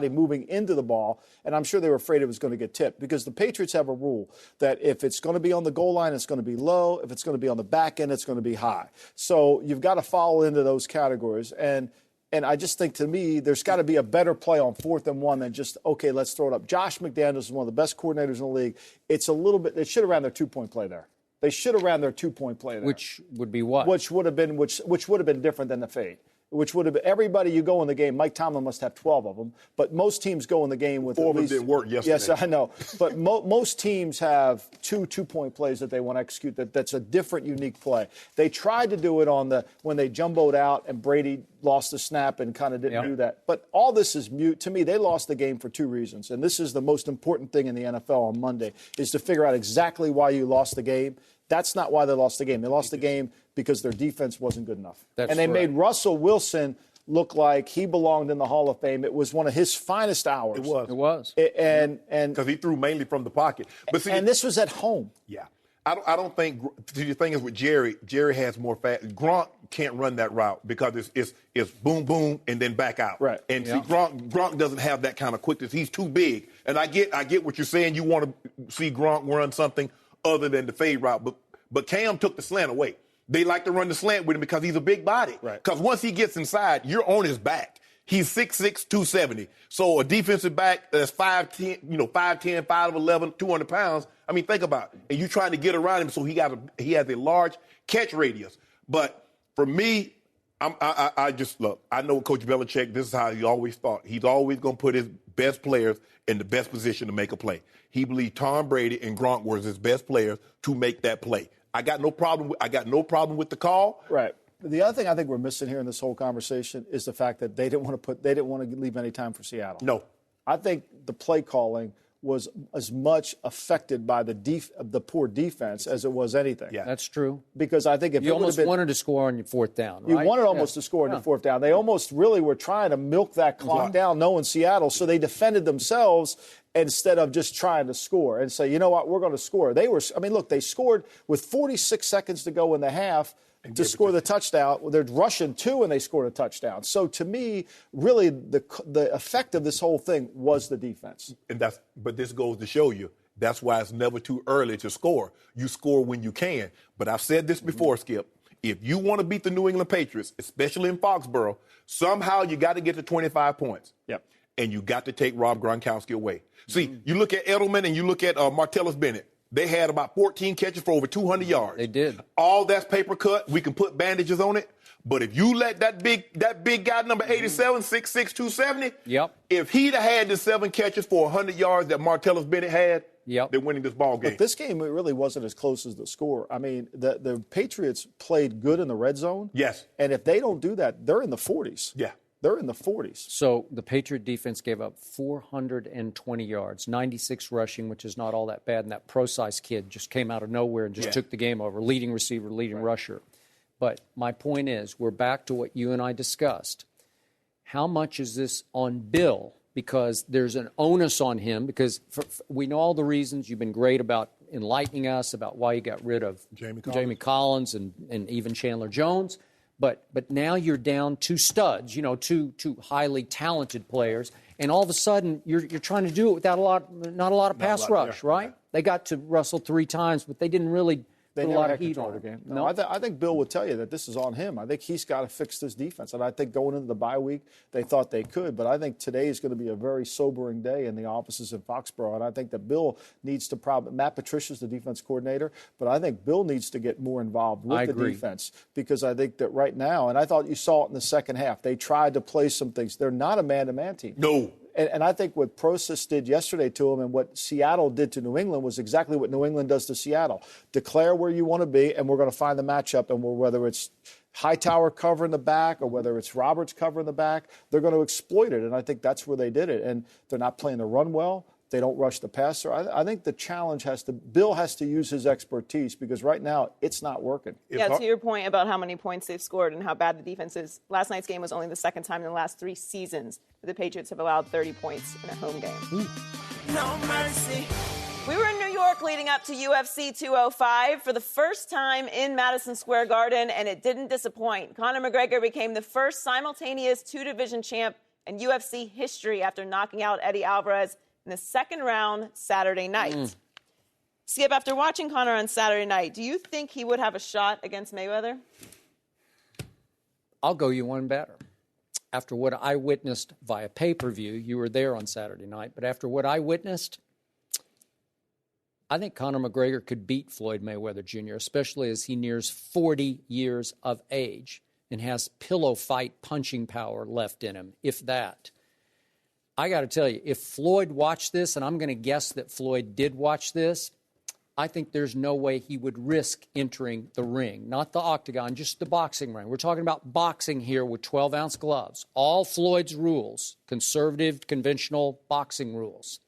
moving into the ball. And I'm sure they were afraid it was going to get tipped because the Patriots have a rule that if it's going to be on the goal line, it's going to be low. If it's going to be on the back end, it's going to be high. So you've got to fall into those categories. And I just think, to me, there's got to be a better play on 4th and 1 than just, okay, let's throw it up. Josh McDaniels is one of the best coordinators in the league. It's a little bit – they should have ran their 2-point play there. They should have ran their 2-point play there. Which would be what? Which would have been different than the fade. Which would have been everybody you go in the game. Mike Tomlin must have 12 of them, but most teams go in the game with 4 of them didn't work yesterday. Yes, I know. But most teams have 2-point plays that they want to execute. That's a different, unique play. They tried to do it when they jumboed out and Brady lost the snap and kind of didn't do that. But all this is mute. To me, they lost the game for 2 reasons, and this is the most important thing in the NFL on Monday is to figure out exactly why you lost the game. That's not why they lost the game. They lost the game because their defense wasn't good enough. They made Russell Wilson looked like he belonged in the Hall of Fame. It was one of his finest hours. It was. It was. And because he threw mainly from the pocket. But see, and this was at home. Yeah. I don't think the thing is with Jerry has more fast. Gronk can't run that route because it's boom, boom, and then back out. Right. And see, Gronk doesn't have that kind of quickness. He's too big. And I get what you're saying. You want to see Gronk run something other than the fade route. But Cam took the slant away. They like to run the slant with him because he's a big body. Right. Because once he gets inside, you're on his back. He's 6'6", 270. So a defensive back that's 5'10", 5'10", 5'11", 200 pounds. I mean, think about it. And you're trying to get around him so he has a large catch radius. But for me, I just look. I know Coach Belichick. This is how he always thought. He's always going to put his best players in the best position to make a play. He believed Tom Brady and Gronk were his best players to make that play. I got no problem with the call. Right. The other thing I think we're missing here in this whole conversation is the fact that they didn't want to leave any time for Seattle. No. I think the play calling was as much affected by the poor defense as it was anything. Yeah, that's true. Because I think if you almost wanted to score on your fourth down, right? You wanted almost to score on your fourth down. They almost really were trying to milk that clock down, knowing Seattle, so they defended themselves instead of just trying to score and say, you know what, we're going to score. They scored with 46 seconds to go in the half to score the touchdown. They're rushing two, and they scored a touchdown. So to me, really, the effect of this whole thing was the defense. But this goes to show you that's why it's never too early to score. You score when you can. But I've said this before, Skip. If you want to beat the New England Patriots, especially in Foxborough, somehow you got to get to 25 points. Yep. And you got to take Rob Gronkowski away. See, you look at Edelman and you look at Martellus Bennett. They had about 14 catches for over 200 yards. They did. All that's paper cut. We can put bandages on it. But if you let that big guy, number 87, 6'6", 270, if he'd have had the 7 catches for 100 yards that Martellus Bennett had, they're winning this ball game. But this game, it really wasn't as close as the score. I mean, the Patriots played good in the red zone. Yes. And if they don't do that, they're in the 40s. Yeah. They're in the 40s. So the Patriot defense gave up 420 yards, 96 rushing, which is not all that bad. And that Procise kid just came out of nowhere and just took the game over. Leading receiver, leading rusher. But my point is, we're back to what you and I discussed. How much is this on Bill? Because there's an onus on him, because we know all the reasons. You've been great about enlightening us about why you got rid of Jamie Collins and even Chandler Jones. But now you're down 2 studs, two highly talented players, and all of a sudden you're trying to do it without not a lot of pass rush, right? They got to Russell 3 times, but they didn't really put a lot of heat on the game. No, I think Bill would tell you that this is on him. I think he's got to fix this defense, and I think going into the bye week they thought they could, but I think today is going to be a very sobering day in the offices in Foxborough, and I think that Bill needs to Matt Patricia's the defense coordinator, but I think Bill needs to get more involved with the defense, because I think that right now, and I thought you saw it in the second half, they tried to play some things. They're not a man-to-man team. No. And I think what Procise did yesterday to him and what Seattle did to New England was exactly what New England does to Seattle. Declare where you want to be, and we're going to find the matchup. And whether it's Hightower covering the back or whether it's Roberts covering the back, they're going to exploit it. And I think that's where they did it. And they're not playing the run well. They don't rush the passer. I think the challenge Bill has to use his expertise, because right now it's not working. To your point about how many points they've scored and how bad the defense is, last night's game was only the second time in the last 3 seasons that the Patriots have allowed 30 points in a home game. No mercy. We were in New York leading up to UFC 205 for the first time in Madison Square Garden, and it didn't disappoint. Conor McGregor became the first simultaneous 2-division champ in UFC history after knocking out Eddie Alvarez in the second round Saturday night. Skip, after watching Conor on Saturday night, do you think he would have a shot against Mayweather? I'll go you one better. After what I witnessed via pay-per-view, you were there on Saturday night, but after what I witnessed, I think Conor McGregor could beat Floyd Mayweather Jr., especially as he nears 40 years of age and has pillow fight punching power left in him, if that. I got to tell you, if Floyd watched this, and I'm going to guess that Floyd did watch this, I think there's no way he would risk entering the ring. Not the octagon, just the boxing ring. We're talking about boxing here with 12-ounce gloves. All Floyd's rules, conservative, conventional boxing rules.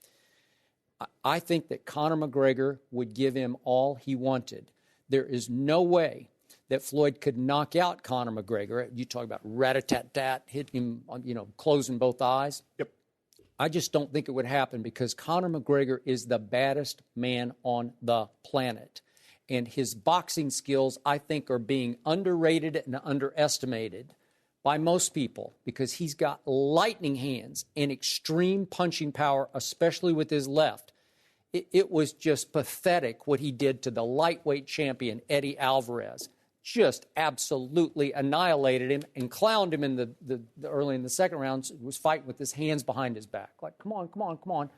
I think that Conor McGregor would give him all he wanted. There is no way that Floyd could knock out Conor McGregor. You talk about rat-a-tat-tat, hitting him, closing both eyes. Yep. I just don't think it would happen because Conor McGregor is the baddest man on the planet. And his boxing skills, I think, are being underrated and underestimated by most people because he's got lightning hands and extreme punching power, especially with his left. It was just pathetic what he did to the lightweight champion, Eddie Alvarez. Just absolutely annihilated him and clowned him in the early in the second round. Was fighting with his hands behind his back. Like, come on.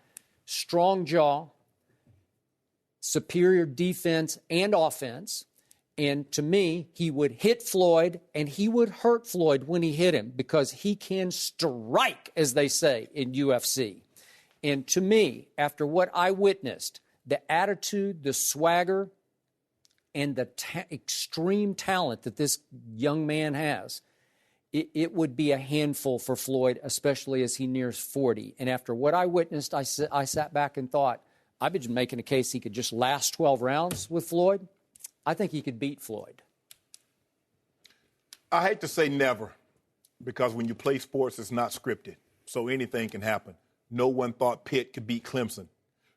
Strong jaw, superior defense and offense. And to me, he would hit Floyd and he would hurt Floyd when he hit him because he can strike, as they say in UFC. And to me, after what I witnessed, the attitude, the swagger, and the extreme talent that this young man has, it would be a handful for Floyd, especially as he nears 40. And after what I witnessed, I sat back and thought, I've been making a case he could just last 12 rounds with Floyd. I think he could beat Floyd. I hate to say never, because when you play sports, it's not scripted. So anything can happen. No one thought Pitt could beat Clemson.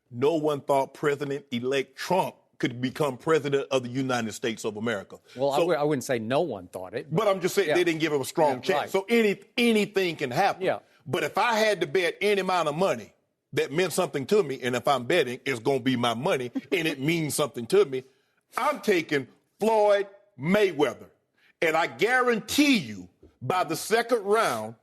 No one thought President-elect Trump could become president of the United States of America. Well, so, I wouldn't say no one thought it. But I'm just saying they didn't give him a strong chance. Right. So anything can happen. Yeah. But if I had to bet any amount of money that meant something to me, and if I'm betting, it's going to be my money, and it means something to me, I'm taking Floyd Mayweather. And I guarantee you, by the second round,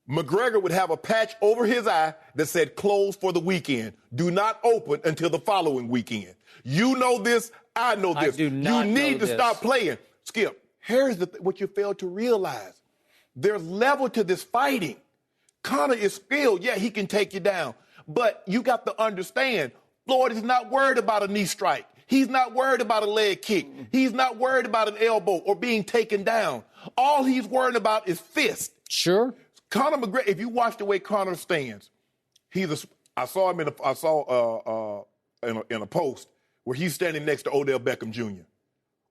McGregor would have a patch over his eye that said closed for the weekend. Do not open until the following weekend. You know this. I know this. I do not you need know to this. stop playing. Skip, here's what you fail to realize. There's level to this fighting. Conor is skilled. Yeah, he can take you down. But you got to understand, Floyd is not worried about a knee strike. He's not worried about a leg kick. He's not worried about an elbow or being taken down. All he's worried about is fist. Sure. Conor McGregor, if you watch the way Conor stands, I saw him in a post where he's standing next to Odell Beckham Jr.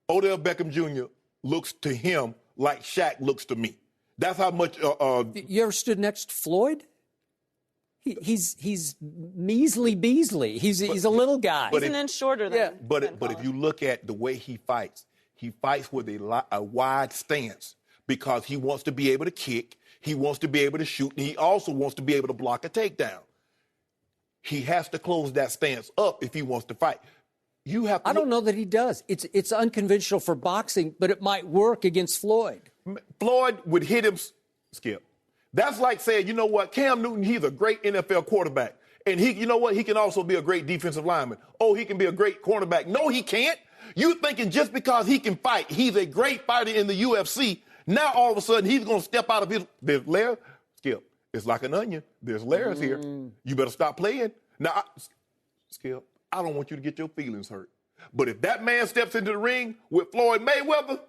Odell Beckham Jr. looks to him like Shaq looks to me. That's how much. You ever stood next to Floyd? He's measly Beasley. He's a little guy. He's an inch shorter than. But if you look at the way he fights with a wide stance because he wants to be able to kick. He wants to be able to shoot, and he also wants to be able to block a takedown. He has to close that stance up if he wants to fight. I don't know that he does. It's unconventional for boxing, but it might work against Floyd. Floyd would hit him, Skip. That's like saying, you know what, Cam Newton, he's a great NFL quarterback. And you know what, he can also be a great defensive lineman. Oh, he can be a great cornerback. No, he can't. You thinking just because he can fight, he's a great fighter in the UFC. Now, all of a sudden, he's going to step out of there's layers. Skip, it's like an onion. There's layers here. You better stop playing. Now, Skip, I don't want you to get your feelings hurt. But if that man steps into the ring with Floyd Mayweather,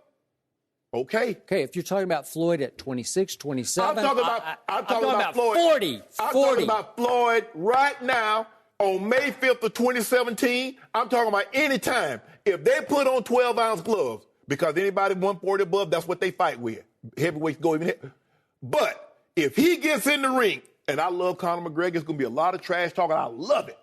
okay. Okay, if you're talking about Floyd at 26, 27. I'm talking about Floyd. 40. I'm talking about Floyd right now on May 5th of 2017. I'm talking about any time. If they put on 12-ounce gloves, because anybody 140 above, that's what they fight with. Heavyweights go even hit. But if he gets in the ring, and I love Conor McGregor, it's going to be a lot of trash talking. I love it.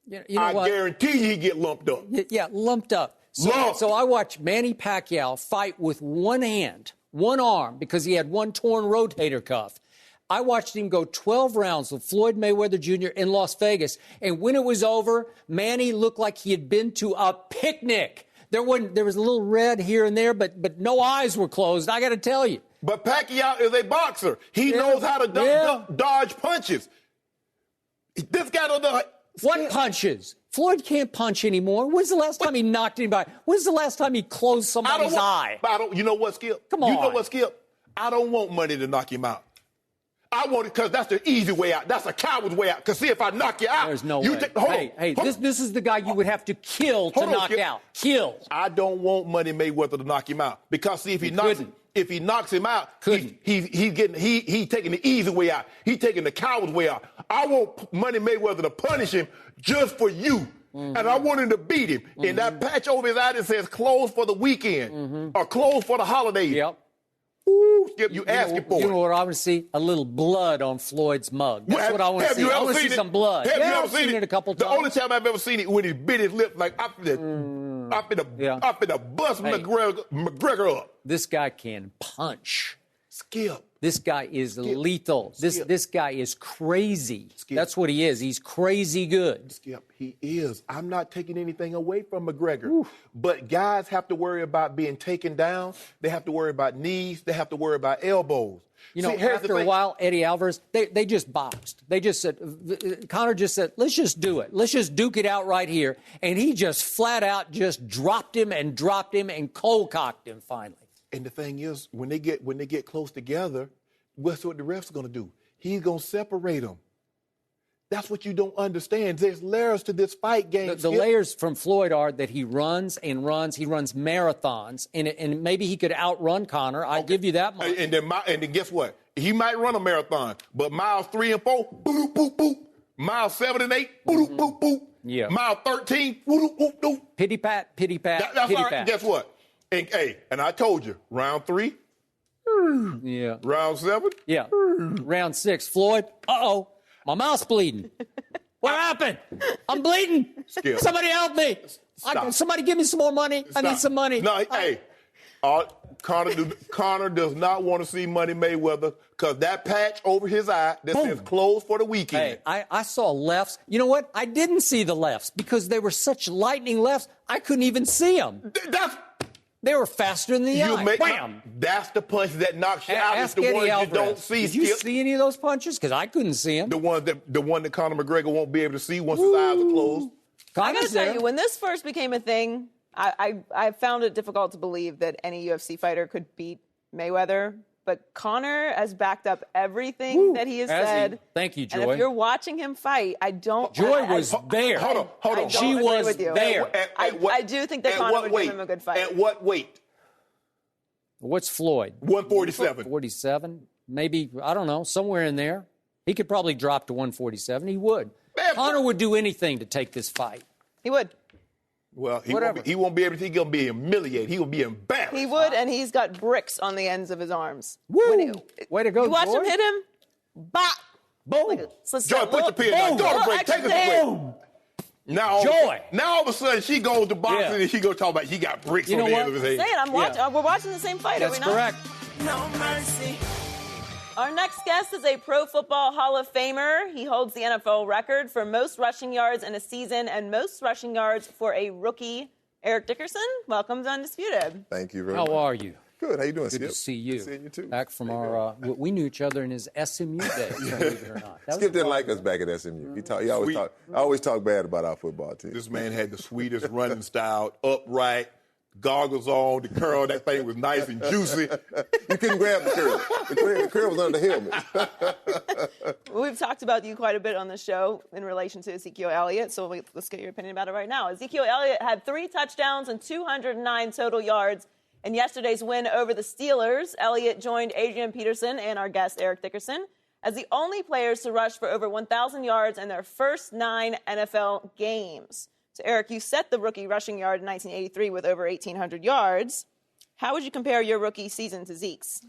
You know I what? guarantee you he get lumped up. Yeah, lumped up. So I watched Manny Pacquiao fight with one hand, one arm, because he had one torn rotator cuff. I watched him go 12 rounds with Floyd Mayweather Jr. in Las Vegas. And when it was over, Manny looked like he had been to a picnic. There was a little red here and there, but no eyes were closed, I got to tell you. But Pacquiao is a boxer. He knows how to dodge punches. This guy don't know. What punches? Floyd can't punch anymore. When's the last time he knocked anybody? When's the last time he closed somebody's eye? You know what, Skip? Come on. You know what, Skip? I don't want money to knock him out. I want it because that's the easy way out. That's a coward's way out. Because, see, if I knock you out, there's no way. This is the guy you would have to kill to knock out. Kill. I don't want Money Mayweather to knock him out. Because, see, if he knocks him out, he's taking the easy way out. He's taking the coward's way out. I want Money Mayweather to punish him just for you. and I want him to beat him. And that patch over his eye that says closed for the weekend or closed for the holidays. Yep. Ooh, Skip, you asking for it. You know what I want to see? A little blood on Floyd's mug. That's what I want to see. I want to see some blood. Have you ever I've seen it a couple The times. only time I've ever seen it when he bit his lip, like I'm finna bust McGregor up. This guy can punch. Skip. This guy is lethal. This guy is crazy. Skip. That's what he is. He's crazy good. Skip, he is. I'm not taking anything away from McGregor. But guys have to worry about being taken down. They have to worry about knees. They have to worry about elbows. You know, after a while, Eddie Alvarez, they just boxed. They just said, Conor just said, let's just do it. Let's just duke it out right here. And he just flat out just dropped him and cold-cocked him finally. And the thing is, when they get close together, what's what the ref's going to do? He's going to separate them. That's what you don't understand. There's layers to this fight game. The layers from Floyd are that he runs and runs. He runs marathons, and maybe he could outrun Conor. I give you that much. And then guess what? He might run a marathon, but miles 3 and 4, boop, boop, boop. Miles 7 and 8, boop, boop, boop. Yeah. Mile 13, boop, boop, boop. Pity pat. That's pity all right. pat. Guess what? And I told you, round 3. Yeah. Round 7. Yeah. Round 6. Floyd. My mouth's bleeding. What happened? I'm bleeding. Skip. Somebody help me. Somebody give me some more money. I need some money. No, Conor does not want to see Money Mayweather because that patch over his eye that says closed for the weekend. Hey, I saw lefts. You know what? I didn't see the lefts because they were such lightning lefts, I couldn't even see them. They were faster than the eye. Wham! That's the punch that knocks you out. It's the Eddie ones Alvarez. you don't see. Did you see any of those punches? Because I couldn't see them. The one that Conor McGregor won't be able to see once his eyes are closed. I got to tell you, when this first became a thing, I found it difficult to believe that any UFC fighter could beat Mayweather. But Conor has backed up everything that he has said. Thank you, Joy. And if you're watching him fight, I don't. Joy was there. Hold on. She was there. I do think that Conor would give him a good fight. At what weight? What's Floyd? 147. 47? Maybe, I don't know, somewhere in there. He could probably drop to 147. He would. Conor would do anything to take this fight. He would. Well, he won't be able to. He's going to be humiliated. He will be embarrassed. He would, and he's got bricks on the ends of his arms. Woo! Way to go, You watch Joy. him hit him? Bop! Boom! Joy, put your pin down. Go to break. Take us a break. Now, all of a sudden, she goes to boxing and she goes talk about he got bricks on the end of his head. I'm watching. We're watching the same fight. That's are we not? correct. No mercy. Our next guest is a Pro Football Hall of Famer. He holds the NFL record for most rushing yards in a season and most rushing yards for a rookie. Eric Dickerson, welcome to Undisputed. Thank you very much. How are you? Good. How you doing, Good Skip? to see you. Good seeing you, too. Back from our, we knew each other in his SMU days, believe it or not. Skip didn't like us back at SMU. I always talk bad about our football team. This man had the sweetest running style, upright, goggles on, the curl. That thing was nice and juicy. You couldn't grab the curl. The curl was under the helmet. We've talked about you quite a bit on the show in relation to Ezekiel Elliott, so let's get your opinion about it right now. Ezekiel Elliott had 3 touchdowns and 209 total yards in yesterday's win over the Steelers. Elliott joined Adrian Peterson and our guest Eric Dickerson as the only players to rush for over 1,000 yards in their first 9 NFL games. So, Eric, you set the rookie rushing yard in 1983 with over 1,800 yards. How would you compare your rookie season to Zeke's?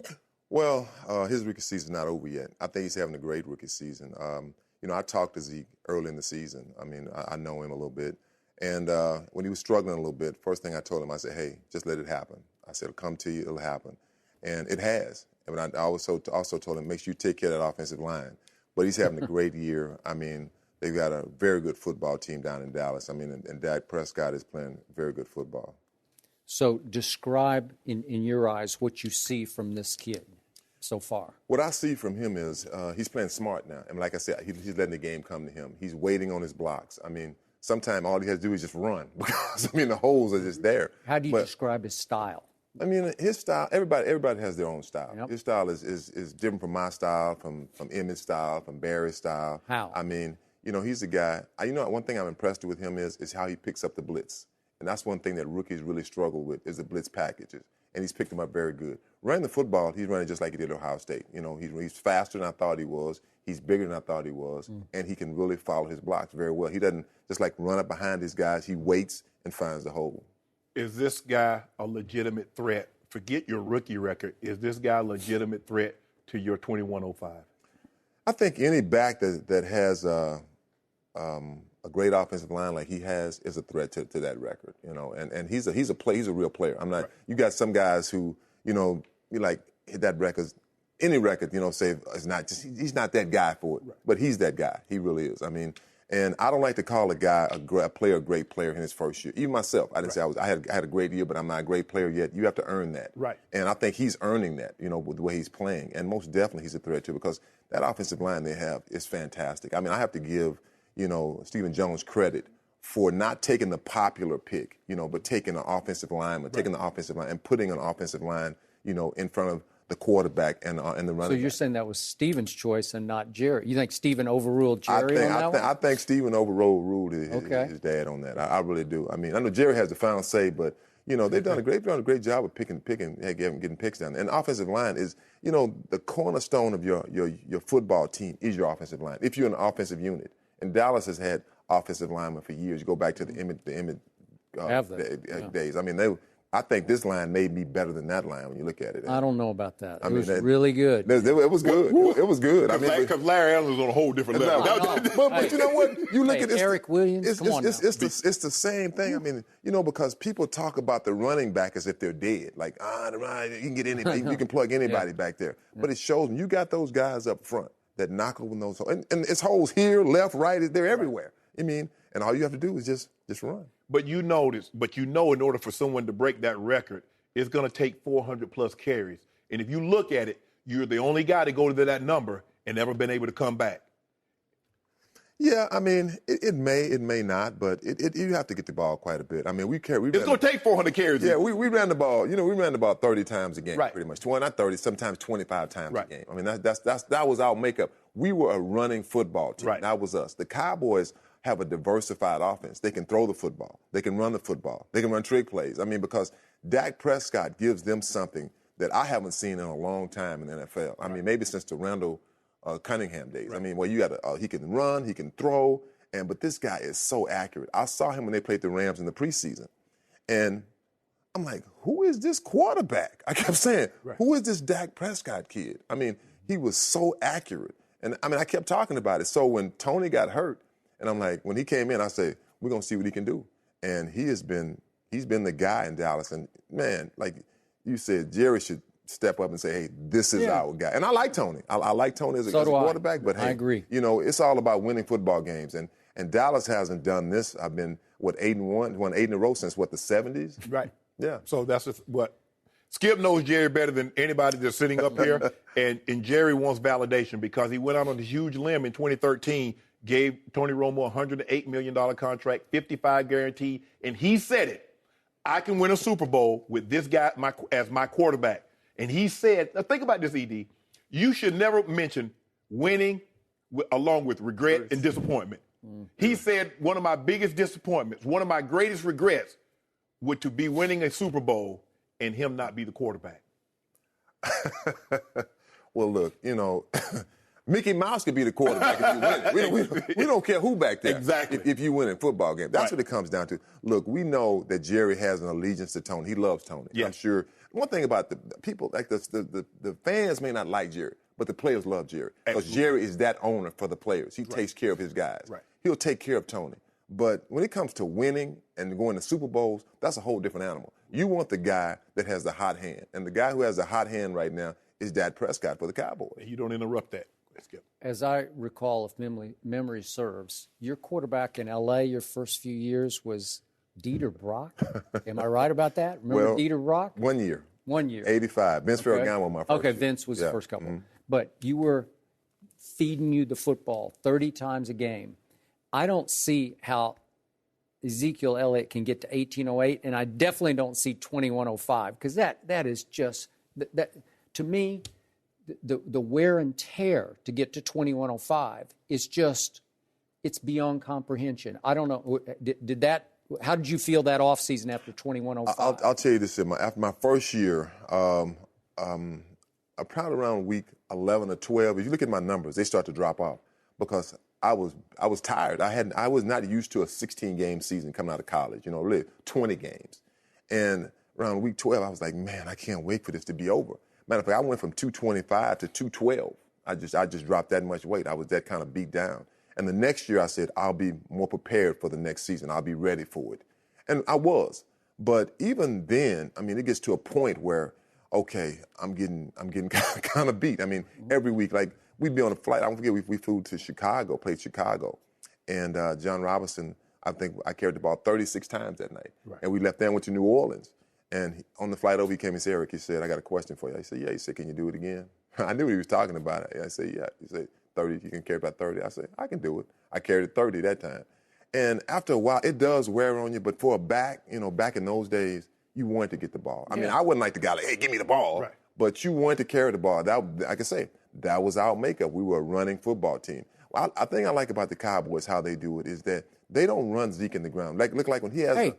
Well, his rookie season's not over yet. I think he's having a great rookie season. I talked to Zeke early in the season. I mean, I know him a little bit. And when he was struggling a little bit, first thing I told him, I said, hey, just let it happen. I said, it'll come to you, it'll happen. And it has. And I also told him, make sure you take care of that offensive line. But he's having a great year. I mean, they've got a very good football team down in Dallas. I mean, and Dak Prescott is playing very good football. So describe, in your eyes, what you see from this kid so far. What I see from him is he's playing smart now. I mean, like I said, he's letting the game come to him. He's waiting on his blocks. I mean, sometimes all he has to do is just run because, I mean, the holes are just there. How do you describe his style? I mean, his style, everybody has their own style. Yep. His style is different from my style, from Emmett's style, from Barry's style. How? I mean, he's a guy. One thing I'm impressed with him is how he picks up the blitz. And that's one thing that rookies really struggle with is the blitz packages. And he's picked them up very good. Running the football, he's running just like he did at Ohio State. You know, he's faster than I thought he was. He's bigger than I thought he was. And he can really follow his blocks very well. He doesn't just like run up behind his guys. He waits and finds the hole. Is this guy a legitimate threat? Forget your rookie record. Is this guy a legitimate threat to your 2105? I think any back that has a great offensive line like he has is a threat to that record, you know. And he's a real player. I'm not. Right. You got some guys who, you know, you like hit that record, any record, you know, say it's not just he's not that guy for it, right. But he's that guy. He really is. I mean, and I don't like to call a guy a great player in his first year. Even myself, I didn't say I had a great year, but I'm not a great player yet. You have to earn that, right? And I think he's earning that, you know, with the way he's playing. And most definitely, he's a threat too because that offensive line they have is fantastic. I mean, I have to give, you know, Stephen Jones credit for not taking the popular pick, you know, but taking an offensive lineman, taking the offensive line and putting an offensive line, you know, in front of the quarterback and the running back. So you're saying that was Stephen's choice and not Jerry? You think Stephen overruled Jerry on that one? I think Stephen overruled his dad on that. I really do. I mean, I know Jerry has the final say, but you know they've done a great job of getting picks down. And the offensive line is, you know, the cornerstone of your football team is your offensive line. If you're an offensive unit, and Dallas has had offensive linemen for years. You go back to the Emmett days. I mean, I think this line may be better than that line when you look at it. I don't know about that. It was really good. It was good. It was good. I mean, because Larry Allen was on a whole different level. But you know what? You look at Eric Williams. Come on, it's the same thing. I mean, you know, because people talk about the running back as if they're dead. Like, you can get anybody, you can plug anybody back there. But it shows when you got those guys up front that knock open those holes, and it's holes here, left, right. They're everywhere. I mean, and all you have to do is just run. But you know, in order for someone to break that record, it's going to take 400-plus carries. And if you look at it, you're the only guy to go to that number and never been able to come back. Yeah, I mean, it may not, but you have to get the ball quite a bit. I mean, it's going to take 400 carries. Yeah, we ran the ball. You know, we ran the ball 30 times a game, pretty much. Not 30, sometimes 25 times a game. I mean, that was our makeup. We were a running football team. Right. That was us. The Cowboys have a diversified offense. They can throw the football. They can run the football. They can run trick plays. I mean, because Dak Prescott gives them something that I haven't seen in a long time in the NFL. I mean, maybe since the Randall Cunningham days. Right. I mean, well, you got he can run, he can throw, but this guy is so accurate. I saw him when they played the Rams in the preseason, and I'm like, who is this quarterback? I kept saying, who is this Dak Prescott kid? I mean, he was so accurate. And, I mean, I kept talking about it. So when Tony got hurt, and I'm like, when he came in, I said, we're going to see what he can do. And he's been the guy in Dallas. And, man, like you said, Jerry should step up and say, hey, this is our guy. And I like Tony. I like Tony as a quarterback. But, hey, I agree. You know, it's all about winning football games. And Dallas hasn't done this. I've been, 8-1, won 8 in a row since, the 70s? Right. Yeah. So that's what Skip knows Jerry better than anybody that's sitting up here. and Jerry wants validation because he went out on a huge limb in 2013, gave Tony Romo a $108 million contract, 55 guaranteed, and he said it. I can win a Super Bowl with this guy as my quarterback. And he said, now think about this, ED. You should never mention winning along with regret and disappointment. Mm-hmm. He said one of my biggest disappointments, one of my greatest regrets would to be winning a Super Bowl and him not be the quarterback. Well, look, you know, Mickey Mouse could be the quarterback if you win. We don't care who back there. Exactly. If you win a football game. That's what it comes down to. Look, we know that Jerry has an allegiance to Tony. He loves Tony. Yeah. I'm sure. One thing about the people, like the fans may not like Jerry, but the players love Jerry. Because Jerry is that owner for the players. He takes care of his guys. Right. He'll take care of Tony. But when it comes to winning and going to Super Bowls, that's a whole different animal. You want the guy that has the hot hand. And the guy who has the hot hand right now is Dak Prescott for the Cowboys. You don't interrupt that. As I recall, if memory serves, your quarterback in L.A. your first few years was Dieter Brock. Am I right about that? Remember Dieter Brock? 1 year. 1 year. 85. Vince Ferragamo, my first year. Vince was the first couple. Mm-hmm. But you were feeding you the football 30 times a game. I don't see how Ezekiel Elliott can get to 1808, and I definitely don't see 2105 because that is just that to me. The wear and tear to get to 2105 is just, it's beyond comprehension. I don't know, did that How did you feel that offseason after 2105? I'll tell you this. After my first year, probably around week 11 or 12, if you look at my numbers, they start to drop off because I was tired. I was not used to a 16-game season coming out of college, really 20 games. And around week 12, I was like, man, I can't wait for this to be over. Matter of fact, I went from 225 to 212. I just dropped that much weight. I was that kind of beat down. And the next year I said, I'll be more prepared for the next season. I'll be ready for it. And I was. But even then, it gets to a point where, okay, I'm getting kind of beat. Every week, like we'd be on a flight. I don't forget, we flew to Chicago, played Chicago. And John Robinson, I think I carried the ball 36 times that night. Right. And we left there and went to New Orleans. And on the flight over, he came and said, Eric, he said, I got a question for you. I said, yeah. He said, can you do it again? I knew he was talking about it. I said, yeah. He said, 30, you can carry about 30. I said, I can do it. I carried 30 that time. And after a while, it does wear on you. But for a back, back in those days, you wanted to get the ball. I wasn't like the guy like, hey, give me the ball. Right. But you wanted to carry the ball. That, like I say, that was our makeup. We were a running football team. Well, I think I like about the Cowboys, how they do it, is that they don't run Zeke in the ground. Look like when he has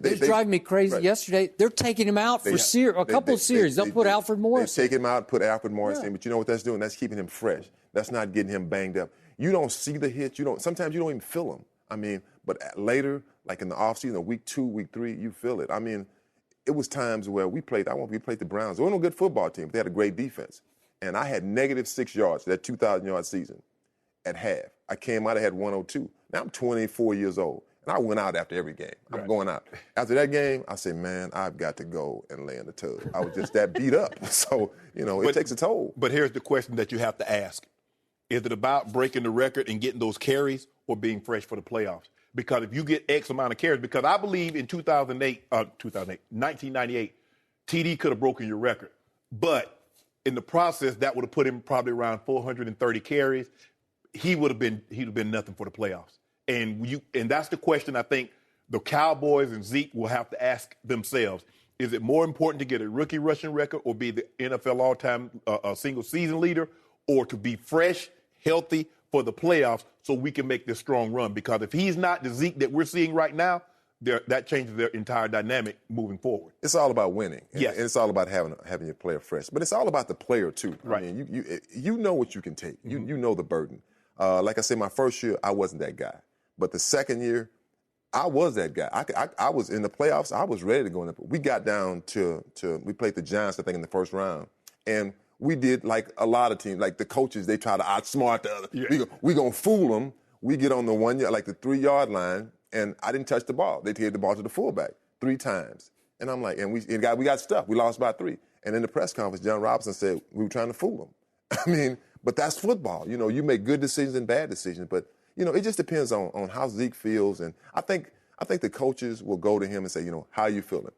they driving me crazy. Right. Yesterday, they're taking him out for a couple of series. They'll put Alfred Morris. They take him out, put Alfred Morris in. But you know what that's doing? That's keeping him fresh. That's not getting him banged up. You don't see the hits. Sometimes you don't even feel them. But later, like in the offseason, week 2, week 3, you feel it. It was times where we played the Browns. They weren't a good football team, but they had a great defense. And I had -6 yards that 2,000-yard season at half. I came out, I had 102. Now I'm 24 years old. And I went out after every game. I'm going out. After that game, I said, man, I've got to go and lay in the tub. I was just that beat up. So, it takes a toll. But here's the question that you have to ask. Is it about breaking the record and getting those carries or being fresh for the playoffs? Because if you get X amount of carries, because I believe in 1998, TD could have broken your record. But in the process, that would have put him probably around 430 carries. He'd have been nothing for the playoffs. And that's the question I think the Cowboys and Zeke will have to ask themselves. Is it more important to get a rookie rushing record or be the NFL all-time single season leader, or to be fresh, healthy for the playoffs so we can make this strong run? Because if he's not the Zeke that we're seeing right now, that changes their entire dynamic moving forward. It's all about winning. Yes. And it's all about having your player fresh. But it's all about the player, too. Right. You know what you can take. Mm-hmm. You know the burden. Like I said, my first year, I wasn't that guy. But the second year, I was that guy. I was in the playoffs. I was ready to go in. We got down to we played the Giants, I think, in the first round. And we did like a lot of teams, like the coaches, they try to outsmart the other. Yeah. We going to fool them. We get on the 1 yard, like the 3-yard line, and I didn't touch the ball. They gave the ball to the fullback 3 times. And I'm like, and we got stuffed. We lost by 3. And in the press conference, John Robinson said we were trying to fool them. But that's football. You make good decisions and bad decisions. But, it just depends on how Zeke feels. And I think the coaches will go to him and say, how are you feeling?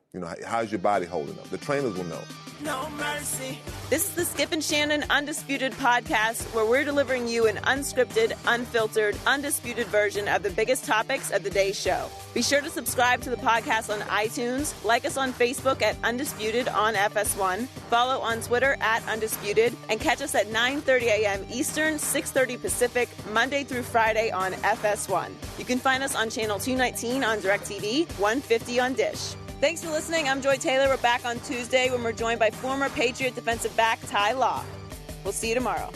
How's your body holding up? The trainers will know. No mercy. This is the Skip and Shannon Undisputed podcast, where we're delivering you an unscripted, unfiltered, undisputed version of the biggest topics of the day's show. Be sure to subscribe to the podcast on iTunes, like us on Facebook at Undisputed on FS1, follow on Twitter at Undisputed, and catch us at 9:30 a.m. Eastern, 6:30 Pacific, Monday through Friday on FS1. You can find us on channel 219 on DirecTV, 150 on Dish. Thanks for listening. I'm Joy Taylor. We're back on Tuesday when we're joined by former Patriot defensive back Ty Law. We'll see you tomorrow.